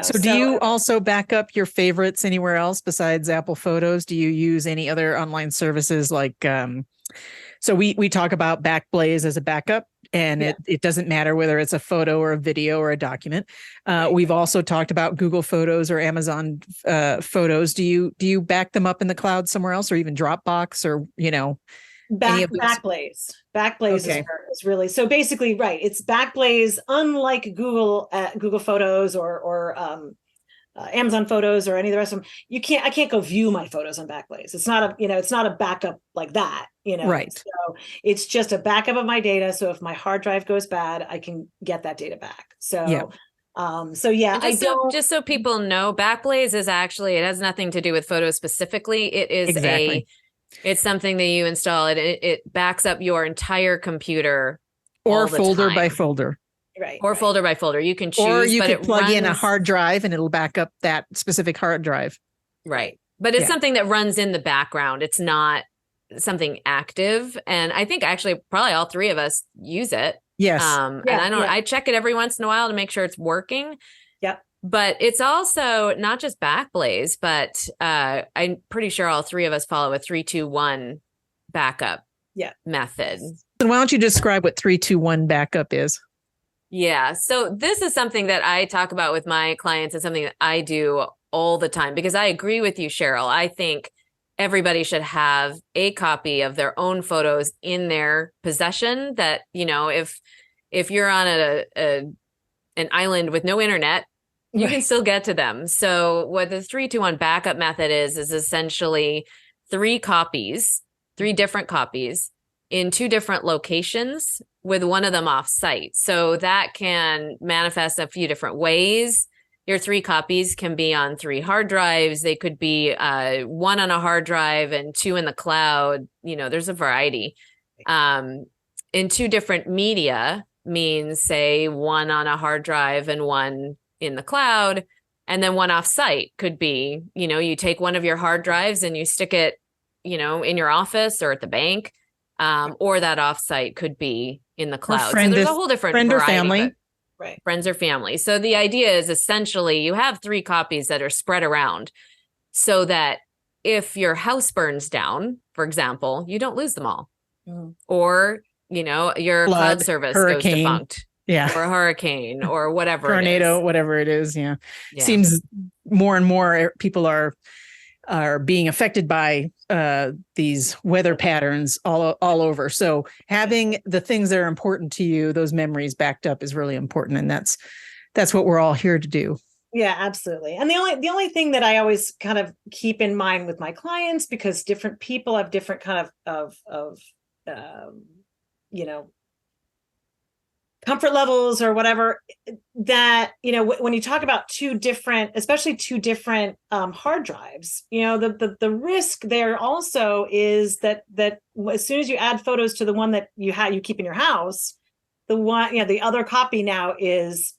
So do you also back up your favorites anywhere else besides Apple Photos? Do you use any other online services like, so we talk about Backblaze as a backup, and it doesn't matter whether it's a photo or a video or a document. We've also talked about Google Photos or Amazon Photos. Do you back them up in the cloud somewhere else, or even Dropbox, or Backblaze? Backblaze is really, so basically, right? It's Backblaze, unlike Google Photos or Amazon Photos or any of the rest of them. I can't go view my photos on Backblaze. It's not a backup like that, Right. So it's just a backup of my data. So if my hard drive goes bad, I can get that data back. So, just so people know, Backblaze is actually, it has nothing to do with photos specifically. It is it's something that you install. It backs up your entire computer, or folder by folder. Right. Or folder by folder. You can choose. Or you could plug in a hard drive and it'll back up that specific hard drive. Right. But it's something that runs in the background. It's not something active. And I think actually probably all three of us use it. Yes. I check it every once in a while to make sure it's working. Yep. But it's also not just Backblaze, but I'm pretty sure all three of us follow a 3-2-1 backup method. So why don't you describe what 3-2-1 backup is? Yeah. So this is something that I talk about with my clients and something that I do all the time, because I agree with you, Cheryl. I think everybody should have a copy of their own photos in their possession that, if you're on an island with no internet, you can still get to them. So what the 3-2-1 backup method is essentially three different copies in two different locations, with one of them off site. So that can manifest a few different ways. Your three copies can be on three hard drives. They could be one on a hard drive and two in the cloud. There's a variety. In two different media means, say, one on a hard drive and one in the cloud. And then one off site could be, you take one of your hard drives and you stick it, in your office or at the bank. Or that offsite could be in the cloud. So there's a whole different friend variety, or family. Right. Friends or family. So the idea is essentially you have three copies that are spread around so that if your house burns down, for example, you don't lose them all. Or, your cloud service goes defunct. Yeah. Or a hurricane or whatever. Tornado, whatever it is. Yeah. Seems more and more people are being affected by these weather patterns all over. So having the things that are important to you, those memories backed up, is really important. And that's what we're all here to do. Yeah, absolutely. And the only thing that I always kind of keep in mind with my clients, because different people have different kind of comfort levels or whatever, that, when you talk about especially two different hard drives, the risk there also is that as soon as you add photos to the one that you keep in your house, the other copy now is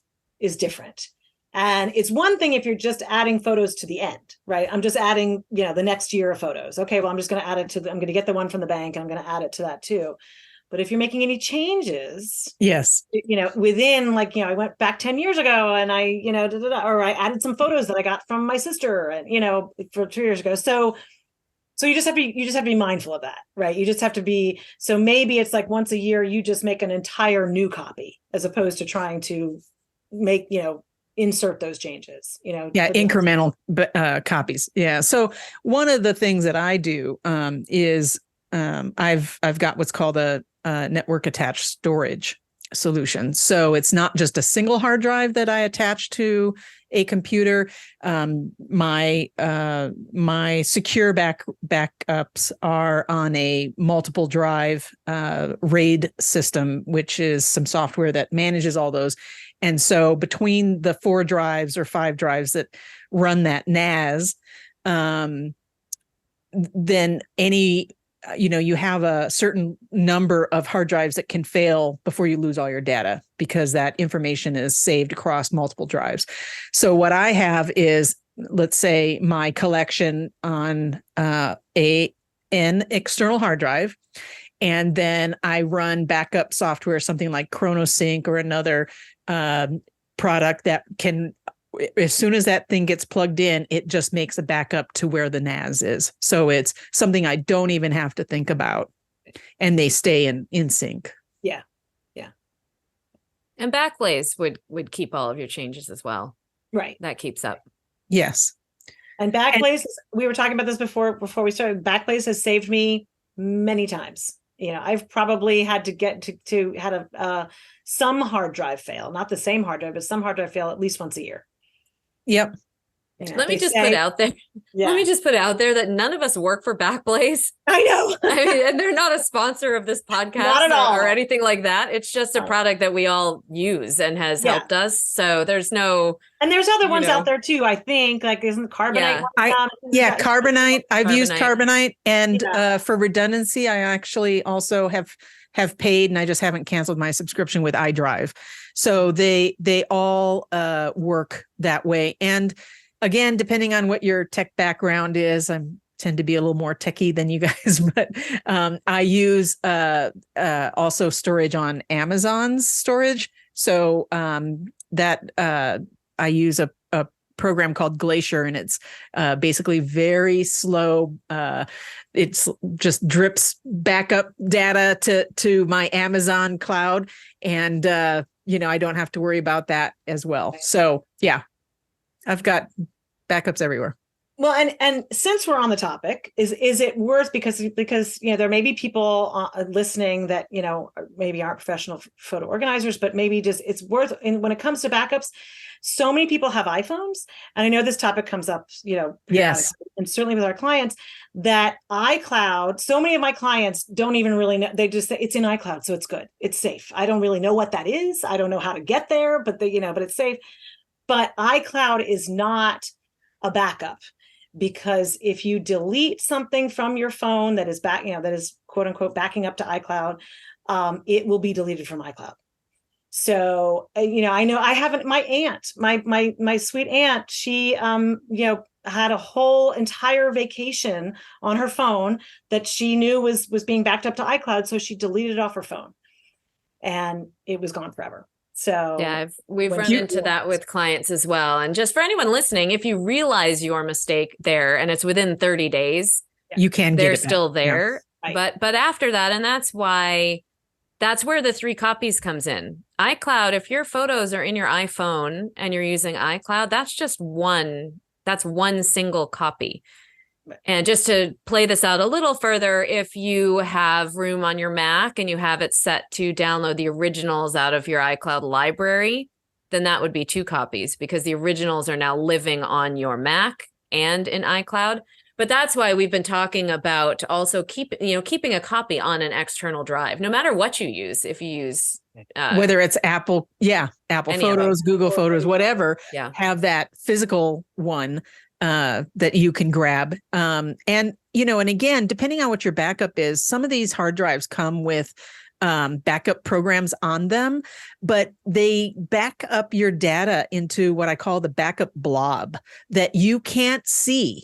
different. And it's one thing if you're just adding photos to the end, right? I'm just adding, the next year of photos. Okay, well, I'm just going to add it I'm going to get the one from the bank and I'm going to add it to that too. But if you're making any changes, within I went back 10 years ago and I, or I added some photos that I got from my sister and, for 2 years ago. So you just have to be mindful of that, right? You just have to be, so maybe it's like once a year, you just make an entire new copy as opposed to trying to make, insert those changes, incremental copies. Yeah. So one of the things that I do is I've got what's called a network attached storage. solution. So it's not just a single hard drive that I attach to a computer. My secure backups are on a multiple drive RAID system, which is some software that manages all those. And so between the 4 drives or 5 drives that run that NAS, then you have a certain number of hard drives that can fail before you lose all your data, because that information is saved across multiple drives. So what I have is, let's say, my collection on an external hard drive, and then I run backup software, something like ChronoSync or another product that can, as soon as that thing gets plugged in, it just makes a backup to where the NAS is. So it's something I don't even have to think about, and they stay in sync. Yeah. And Backblaze would keep all of your changes as well. Right. That keeps up. Yes. And Backblaze, we were talking about this before we started. Backblaze has saved me many times. I've probably had to get to had some hard drive fail, not the same hard drive, but some hard drive fail at least once a year. Yep. Let me just put out there. Yeah. Let me just put out there that none of us work for Backblaze. I know. And they're not a sponsor of this podcast or anything like that. It's just a product that we all use and has helped us. So there's no. And there's other ones out there too, I think. Like, isn't Carbonite? Carbonite. I've used Carbonite, and for redundancy, I actually also have paid, and I just haven't canceled my subscription with iDrive. So they all work that way. And again, depending on what your tech background is, I tend to be a little more techie than you guys, but I use also storage on Amazon's storage. So that I use a program called Glacier, and it's basically very slow. It's just drips backup data to my Amazon cloud, and I don't have to worry about that as well. So yeah, I've got backups everywhere. Well, and since we're on the topic, is it worth, because there may be people listening that maybe aren't professional photo organizers, but maybe just it's worth. And when it comes to backups, so many people have iPhones, and I know this topic comes up, yes, and certainly with our clients, that iCloud. So many of my clients don't even really know. They just say it's in iCloud, so it's good, it's safe. I don't really know what that is. I don't know how to get there, but but it's safe. But iCloud is not a backup, because if you delete something from your phone that is that is quote unquote backing up to iCloud, it will be deleted from iCloud. So, I know I haven't, my aunt, my sweet aunt, she, had a whole entire vacation on her phone that she knew was being backed up to iCloud. So she deleted it off her phone, and it was gone forever. So yeah, we've run into that with clients as well. And just for anyone listening, if you realize your mistake there and it's within 30 days, you can get it back. They're still there. Yeah. Right. But after that, and that's where the 3 copies comes in. iCloud, if your photos are in your iPhone and you're using iCloud, that's one single copy. And just to play this out a little further, if you have room on your Mac and you have it set to download the originals out of your iCloud library, then that would be 2 copies, because the originals are now living on your Mac and in iCloud. But that's why we've been talking about also keeping a copy on an external drive, no matter what you use. If you use whether it's Apple Photos, Google Photos, whatever, have that physical one that you can grab. And again, depending on what your backup is, some of these hard drives come with backup programs on them, but they back up your data into what I call the backup blob that you can't see.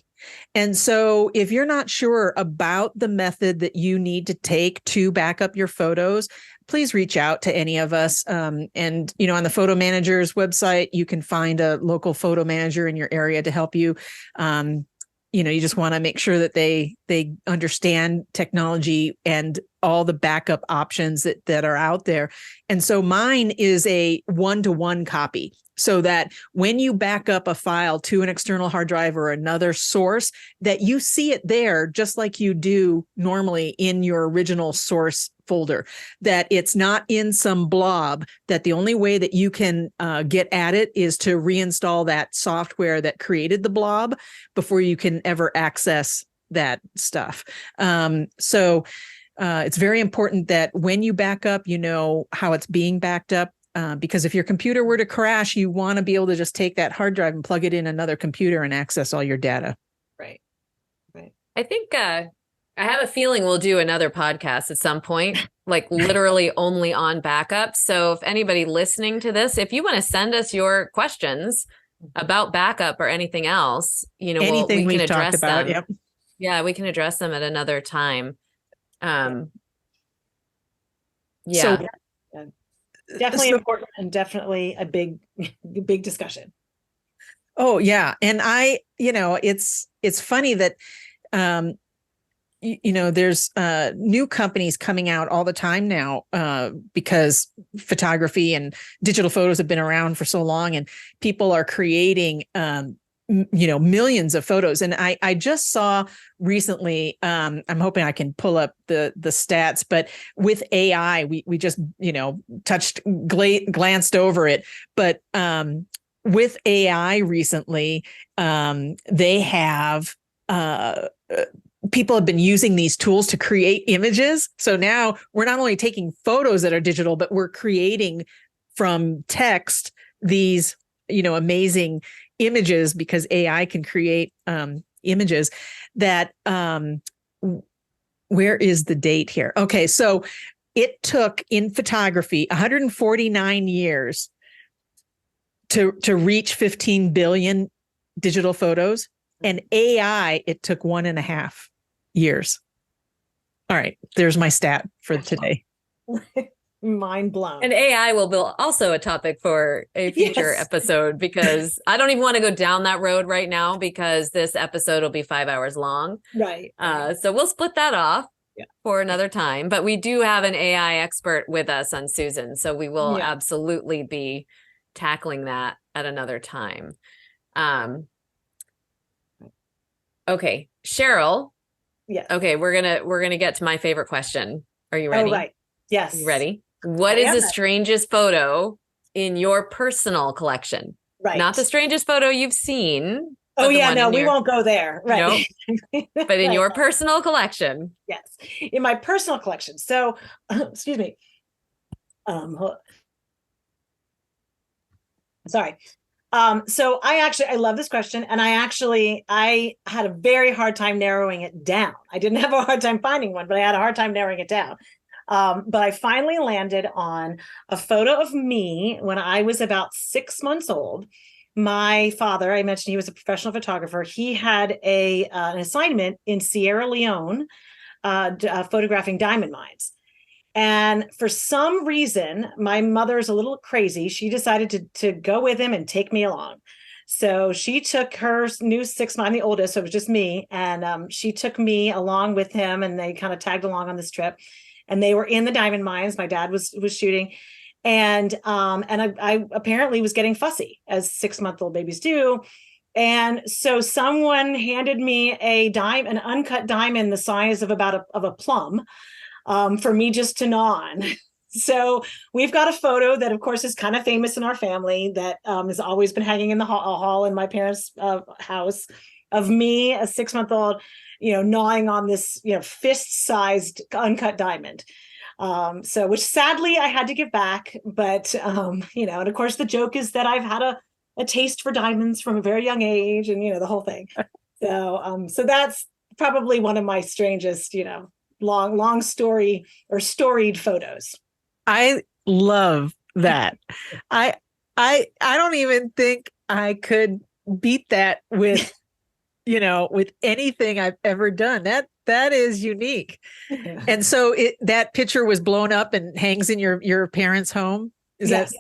And so if you're not sure about the method that you need to take to back up your photos, please reach out to any of us. And, on the photo manager's website, you can find a local photo manager in your area to help you. You just want to make sure that they understand technology and all the backup options that are out there. And so mine is a 1-to-1 copy, so that when you back up a file to an external hard drive or another source, that you see it there just like you do normally in your original source folder, that it's not in some blob, that the only way that you can get at it is to reinstall that software that created the blob before you can ever access that stuff. So it's very important that when you back up, you know how it's being backed up. Because if your computer were to crash, you want to be able to just take that hard drive and plug it in another computer and access all your data. Right. Right. I think I have a feeling we'll do another podcast at some point, like literally only on backup. So if anybody listening to this, if you want to send us your questions about backup or anything else, you know, Anything we can we've talked address about. them. Yep. Yeah, we can address them at another time. Yeah. So definitely important and definitely a big discussion. Oh yeah. And it's funny that, there's new companies coming out all the time now because photography and digital photos have been around for so long, and people are creating, millions of photos. And I just saw recently, I'm hoping I can pull up the stats, but with AI, we just, glanced over it. But with AI recently, they have, people have been using these tools to create images. So now we're not only taking photos that are digital, but we're creating from text these, amazing images, because AI can create images that, where is the date here? Okay. So it took in photography 149 years to reach 15 billion digital photos, and AI, it took 1.5 years. All right. There's my stat for today. Mind blown. And AI will be also a topic for a future episode, because I don't even want to go down that road right now, because this episode will be 5 hours long. Right. So we'll split that off for another time. But we do have an AI expert with us on Susan, so we will absolutely be tackling that at another time. Okay, Cheryl. Yes. Okay, we're gonna get to my favorite question. Are you ready? Oh, right. Yes. You ready? What is the strangest photo in your personal collection? Right. Not the strangest photo you've seen. Oh yeah, no, we won't go there. Right. Nope. But in your personal collection. Yes. In my personal collection. So, excuse me. Sorry. So I love this question, and I had a very hard time narrowing it down. I didn't have a hard time finding one, but I had a hard time narrowing it down. But I finally landed on a photo of me when I was about 6 months old. My father, I mentioned he was a professional photographer. He had an assignment in Sierra Leone, photographing diamond mines. And for some reason, my mother's a little crazy. She decided to go with him and take me along. So she took her new 6 months, I'm the oldest, so it was just me. And she took me along with him, and they kind of tagged along on this trip. And they were in the diamond mines. My dad was shooting. And I apparently was getting fussy, as 6-month-old babies do. And so someone handed me an uncut diamond the size of about a plum, for me just to gnaw on. So we've got a photo that, of course, is kind of famous in our family, that has always been hanging in the hall in my parents' house, of me, a 6-month-old, gnawing on this, fist-sized uncut diamond. So, which sadly I had to give back, but and of course the joke is that I've had a taste for diamonds from a very young age, and the whole thing. So that's probably one of my strangest, long story or storied photos. I love that. I don't even think I could beat that with with anything I've ever done. That is unique. Yeah. And so that picture was blown up and hangs in your parents' home. Is that?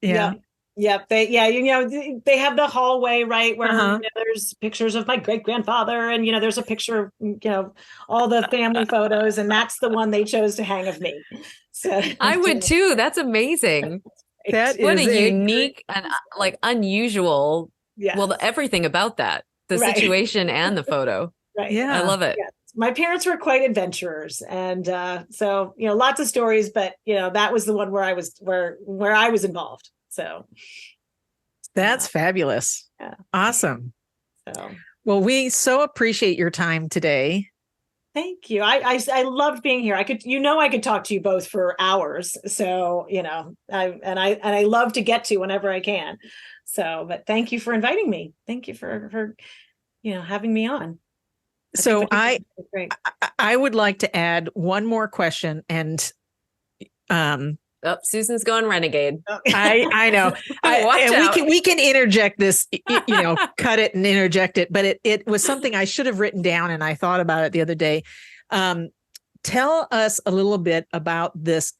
Yeah. Yep. They have the hallway, right, where there's pictures of my great-grandfather, and there's a picture of all the family photos, and that's the one they chose to hang of me. So I would too. That's amazing. What a unique and unusual. Yeah. Well, everything about that, the situation and the photo. Right. Yeah, I love it. Yeah. my parents were quite adventurers, and so lots of stories, but that was the one where I was involved. So That's fabulous. Yeah. Awesome. So Well, we so appreciate your time today. thank you. I loved being here. I could talk to you both for hours. So I love to get to whenever I can. So, but thank you for inviting me. Thank you for having me on. So Great. I would like to add one more question, and Oh, Susan's going renegade. I know. Watch out. We can interject this, cut it and interject it. But it was something I should have written down, and I thought about it the other day. Tell us a little bit about this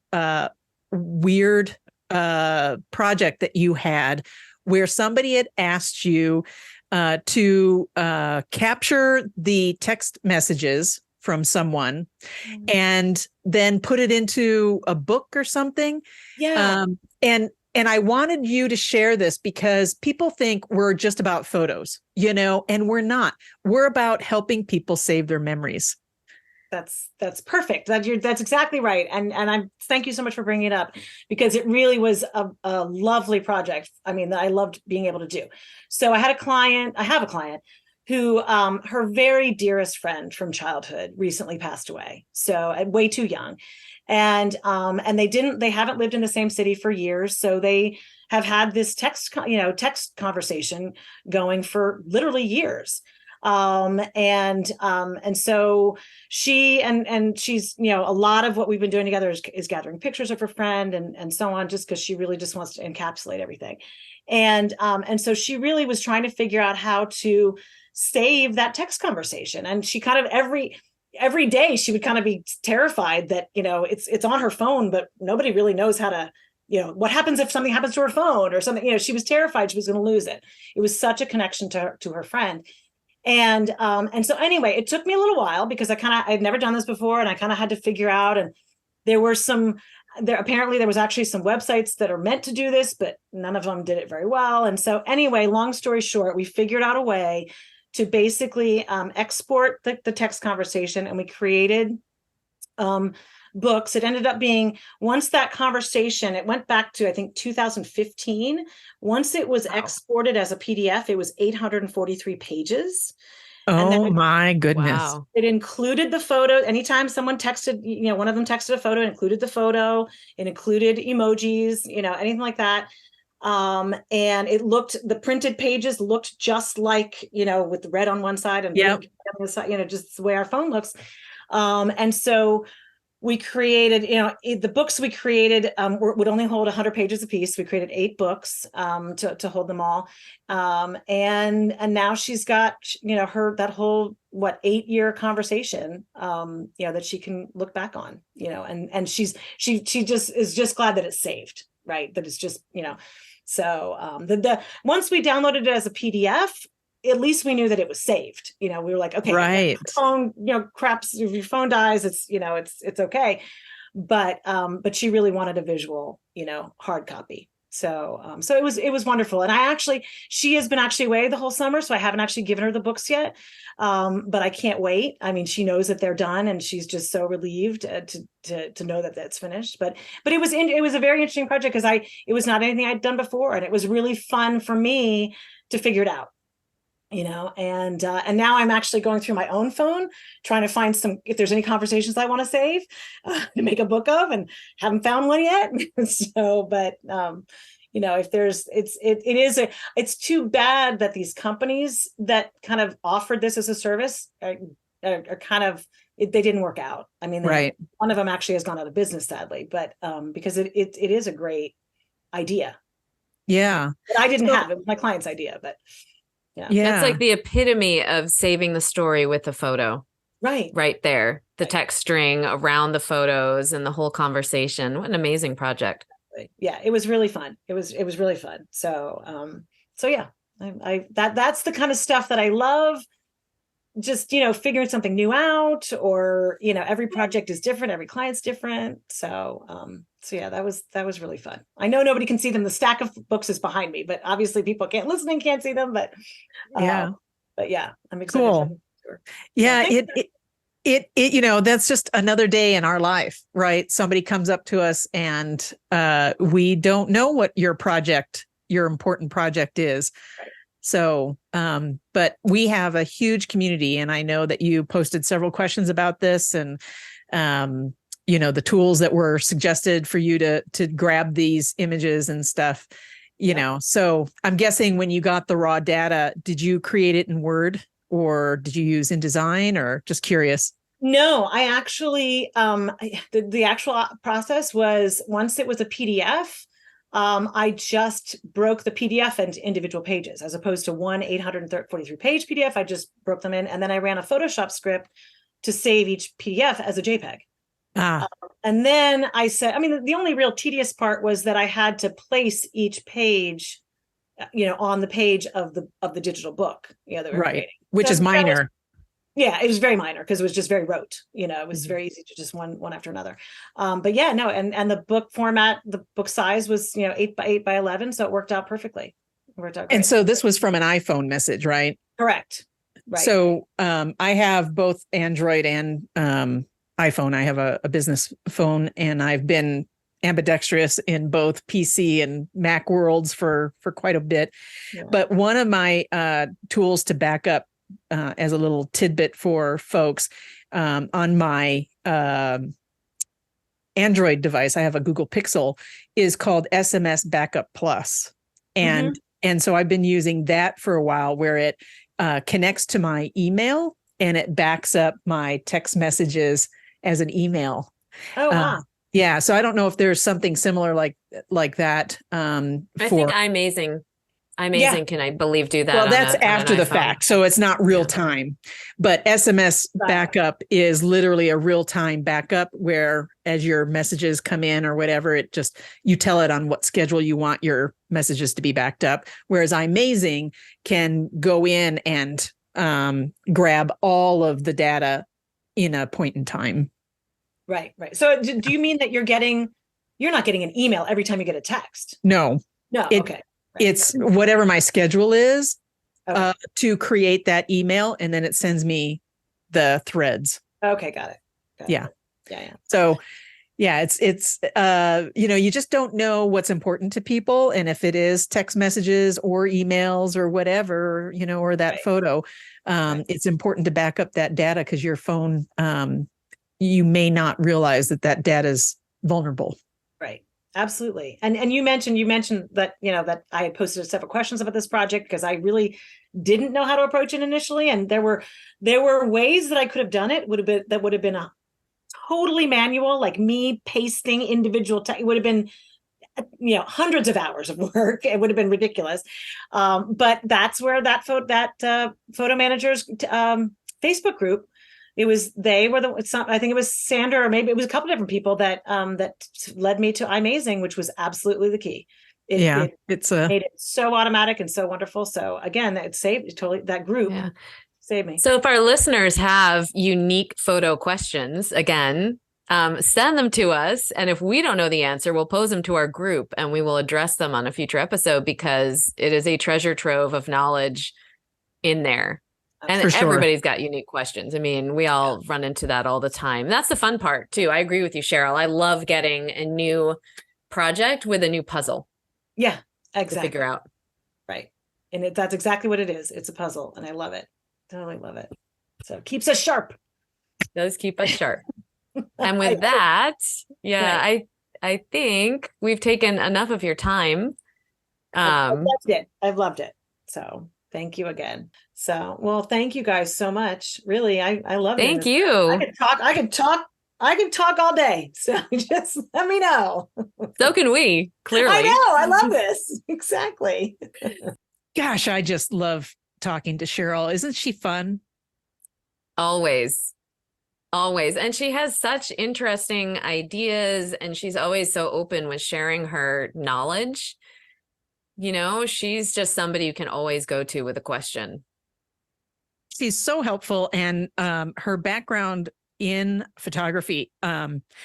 weird project that you had, where somebody had asked you to capture the text messages from someone and then put it into a book or something. Yeah. And I wanted you to share this because people think we're just about photos, and we're not. We're about helping people save their memories. That's perfect. That's exactly right. And I thank you so much for bringing it up, because it really was a lovely project. I mean, that I loved being able to do. So I have a client who her very dearest friend from childhood recently passed away. So way too young. And they haven't lived in the same city for years. So they have had this text conversation going for literally years. And so she's, a lot of what we've been doing together is gathering pictures of her friend and so on, just because she really just wants to encapsulate everything. And so she really was trying to figure out how to save that text conversation. And she kind of every day she would kind of be terrified that, it's on her phone, but nobody really knows how to, what happens if something happens to her phone or something. She was terrified she was going to lose it. It was such a connection to her friend. And so anyway, it took me a little while because I'd never done this before, and I kind of had to figure out, and apparently there was actually some websites that are meant to do this, but none of them did it very well. And so anyway, long story short, we figured out a way to basically export the text conversation, and we created books. It ended up being, once that conversation, it went back to, I think, 2015. Once it was exported as a PDF, it was 843 pages. Oh my goodness. Wow. It included the photo. Anytime someone texted, one of them texted a photo, it included the photo, it included emojis, anything like that. And the printed pages looked just like, with the red on one side and blue on the side, just the way our phone looks. And so we created, the books we created would only hold 100 pages a piece. We created 8 books to hold them all. And now she's got, that whole 8-year conversation, that she can look back on, and she just is just glad that it's saved, right? That it's just, so the once we downloaded it as a PDF, at least we knew that it was saved. We were like, okay, right. Phone, craps, if your phone dies, it's, it's okay. But she really wanted a visual, hard copy. So it was wonderful. And she has been actually away the whole summer, so I haven't actually given her the books yet. But I can't wait. I mean, she knows that they're done, and she's just so relieved to know that that's finished. But it was a very interesting project because it was not anything I'd done before, and it was really fun for me to figure it out. And now I'm actually going through my own phone, trying to find if there's any conversations I want to save to make a book of, and haven't found one yet. So, but if there's, it's too bad that these companies that kind of offered this as a service are kind of, they didn't work out. I mean, right. One of them actually has gone out of business, sadly, but because it is a great idea. Yeah. But I didn't have it. It was my client's idea, but. Yeah. That's like the epitome of saving the story with a photo. Right there. The text string around the photos and the whole conversation. What an amazing project. Yeah, it was really fun. It was really fun. So yeah, that's the kind of stuff that I love. Just, figuring something new out, or, every project is different. Every client's different. So yeah, that was really fun. I know nobody can see them. The stack of books is behind me, but obviously people can't see them, but yeah, I'm excited. Cool. Yeah. That's just another day in our life, right? Somebody comes up to us and we don't know what your important project is. Right. So, but we have a huge community, and I know that you posted several questions about this, and the tools that were suggested for you to grab these images and stuff. So I'm guessing when you got the raw data, did you create it in Word or did you use InDesign, or just curious? No, I actually, the actual process was, once it was a PDF, I just broke the PDF into individual pages, as opposed to one 843 page PDF. I just broke them in, and then I ran a Photoshop script to save each PDF as a JPEG. And then I said, the only real tedious part was that I had to place each page, on the page of the digital book, that we're creating. Which is minor. It was very minor because it was just very rote. It was very easy to just one after another. But yeah, no, and the book format, the book size was 8 by 8 by 11, so it worked out perfully. It worked out great. And so this was from an iPhone message, right? Correct. Right. So I have both Android and iPhone. I have a business phone, and I've been ambidextrous in both PC and Mac worlds for quite a bit. Yeah. But one of my tools to back up, as a little tidbit for folks, on my Android device, I have a Google Pixel, is called SMS Backup Plus. And so I've been using that for a while, where it connects to my email and it backs up my text messages as an email. Oh, wow. Yeah. So I don't know if there's something similar like that. I think iMazing can, I believe, do that. Well, that's after the fact, so it's not real time. But SMS backup is literally a real time backup, where as your messages come in or whatever, you tell it on what schedule you want your messages to be backed up. Whereas iMazing can go in and grab all of the data in a point in time. Right. So do you mean that you're not getting an email every time you get a text? No. Okay. Right. It's whatever my schedule is to create that email, and then it sends me the threads. Okay, got it. Yeah. Yeah. So, yeah, it's you just don't know what's important to people, and if it is text messages or emails or whatever, or that photo, it's important to back up that data, because your phone, you may not realize that data is vulnerable. Right. Absolutely. And you mentioned that, that I had posted several questions about this project, because I really didn't know how to approach it initially. And there were ways that I could have done it, that would have been a totally manual, like me pasting individual it would have been, hundreds of hours of work. It would have been ridiculous. But that's where that photo manager's Facebook group, I think it was Sandra, or maybe it was a couple different people that led me to iMazing, which was absolutely the key. It made it so automatic and so wonderful. So again, it saved totally that group. Yeah. Saved me. So if our listeners have unique photo questions, again, send them to us. And if we don't know the answer, we'll pose them to our group and we will address them on a future episode, because it is a treasure trove of knowledge in there. And everybody's got unique questions. I mean, we all run into that all the time. That's the fun part too. I agree with you, Cheryl. I love getting a new project with a new puzzle. Yeah, exactly. To figure out. Right. And that's exactly what it is. It's a puzzle, and I love it. Totally love it. So it keeps us sharp. It does keep us sharp. And with that, I think we've taken enough of your time. I've loved it. So thank you again. So, well, thank you guys so much. Really, I love it. Thank you. I can talk all day. So just let me know. So can we, clearly. I know. I love this. Exactly. Gosh, I just love talking to Cheryl. Isn't she fun? Always. And she has such interesting ideas, and she's always so open with sharing her knowledge. She's just somebody you can always go to with a question. She's so helpful, and her background in photography,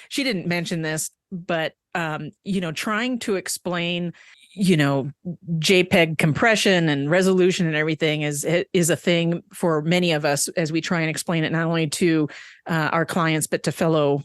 she didn't mention this, but trying to explain JPEG compression and resolution and everything is a thing for many of us as we try and explain it not only to our clients, but to fellow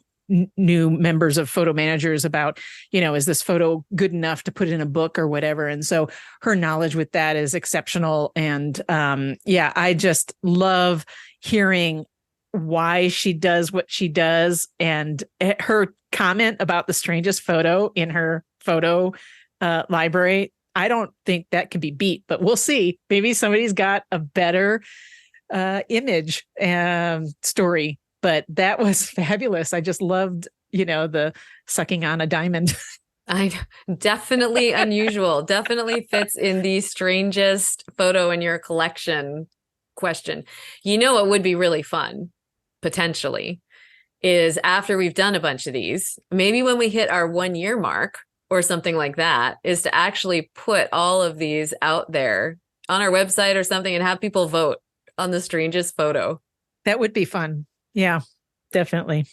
new members of photo managers about, is this photo good enough to put in a book or whatever? And so her knowledge with that is exceptional. And I just love hearing why she does what she does. And her comment about the strangest photo in her photo library, I don't think that can be beat, but we'll see. Maybe somebody's got a better image story, but that was fabulous. I just loved, the sucking on a diamond. I definitely unusual, definitely fits in the strangest photo in your collection question. What would be really fun, potentially, is after we've done a bunch of these, maybe when we hit our 1 year mark, or something like that, is to actually put all of these out there on our website or something and have people vote on the strangest photo. That would be fun. Yeah, definitely.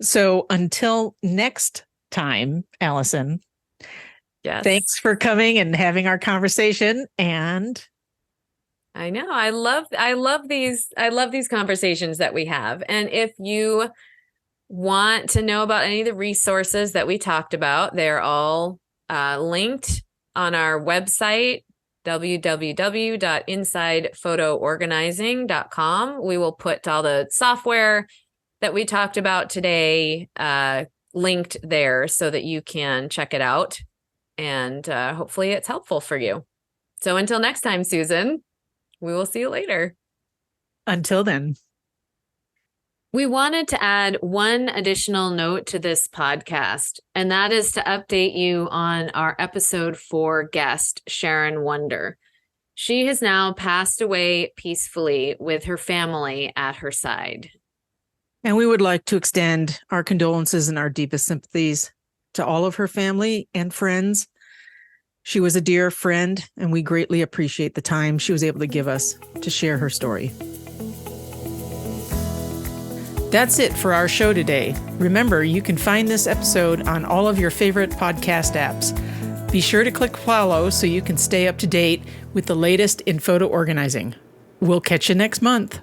So until next time, Allison. Yes. Thanks for coming and having our conversation. And I know, I love these conversations that we have. And if you want to know about any of the resources that we talked about, they're all linked on our website, www.insidephotoorganizing.com. We will put all the software that we talked about today linked there so that you can check it out. And hopefully it's helpful for you. So until next time, Susan, we will see you later. Until then. We wanted to add one additional note to this podcast, and that is to update you on our episode 4 guest, Sharon Wonder. She has now passed away peacefully with her family at her side. And we would like to extend our condolences and our deepest sympathies to all of her family and friends. She was a dear friend, and we greatly appreciate the time she was able to give us to share her story. That's it for our show today. Remember, you can find this episode on all of your favorite podcast apps. Be sure to click follow so you can stay up to date with the latest in photo organizing. We'll catch you next month.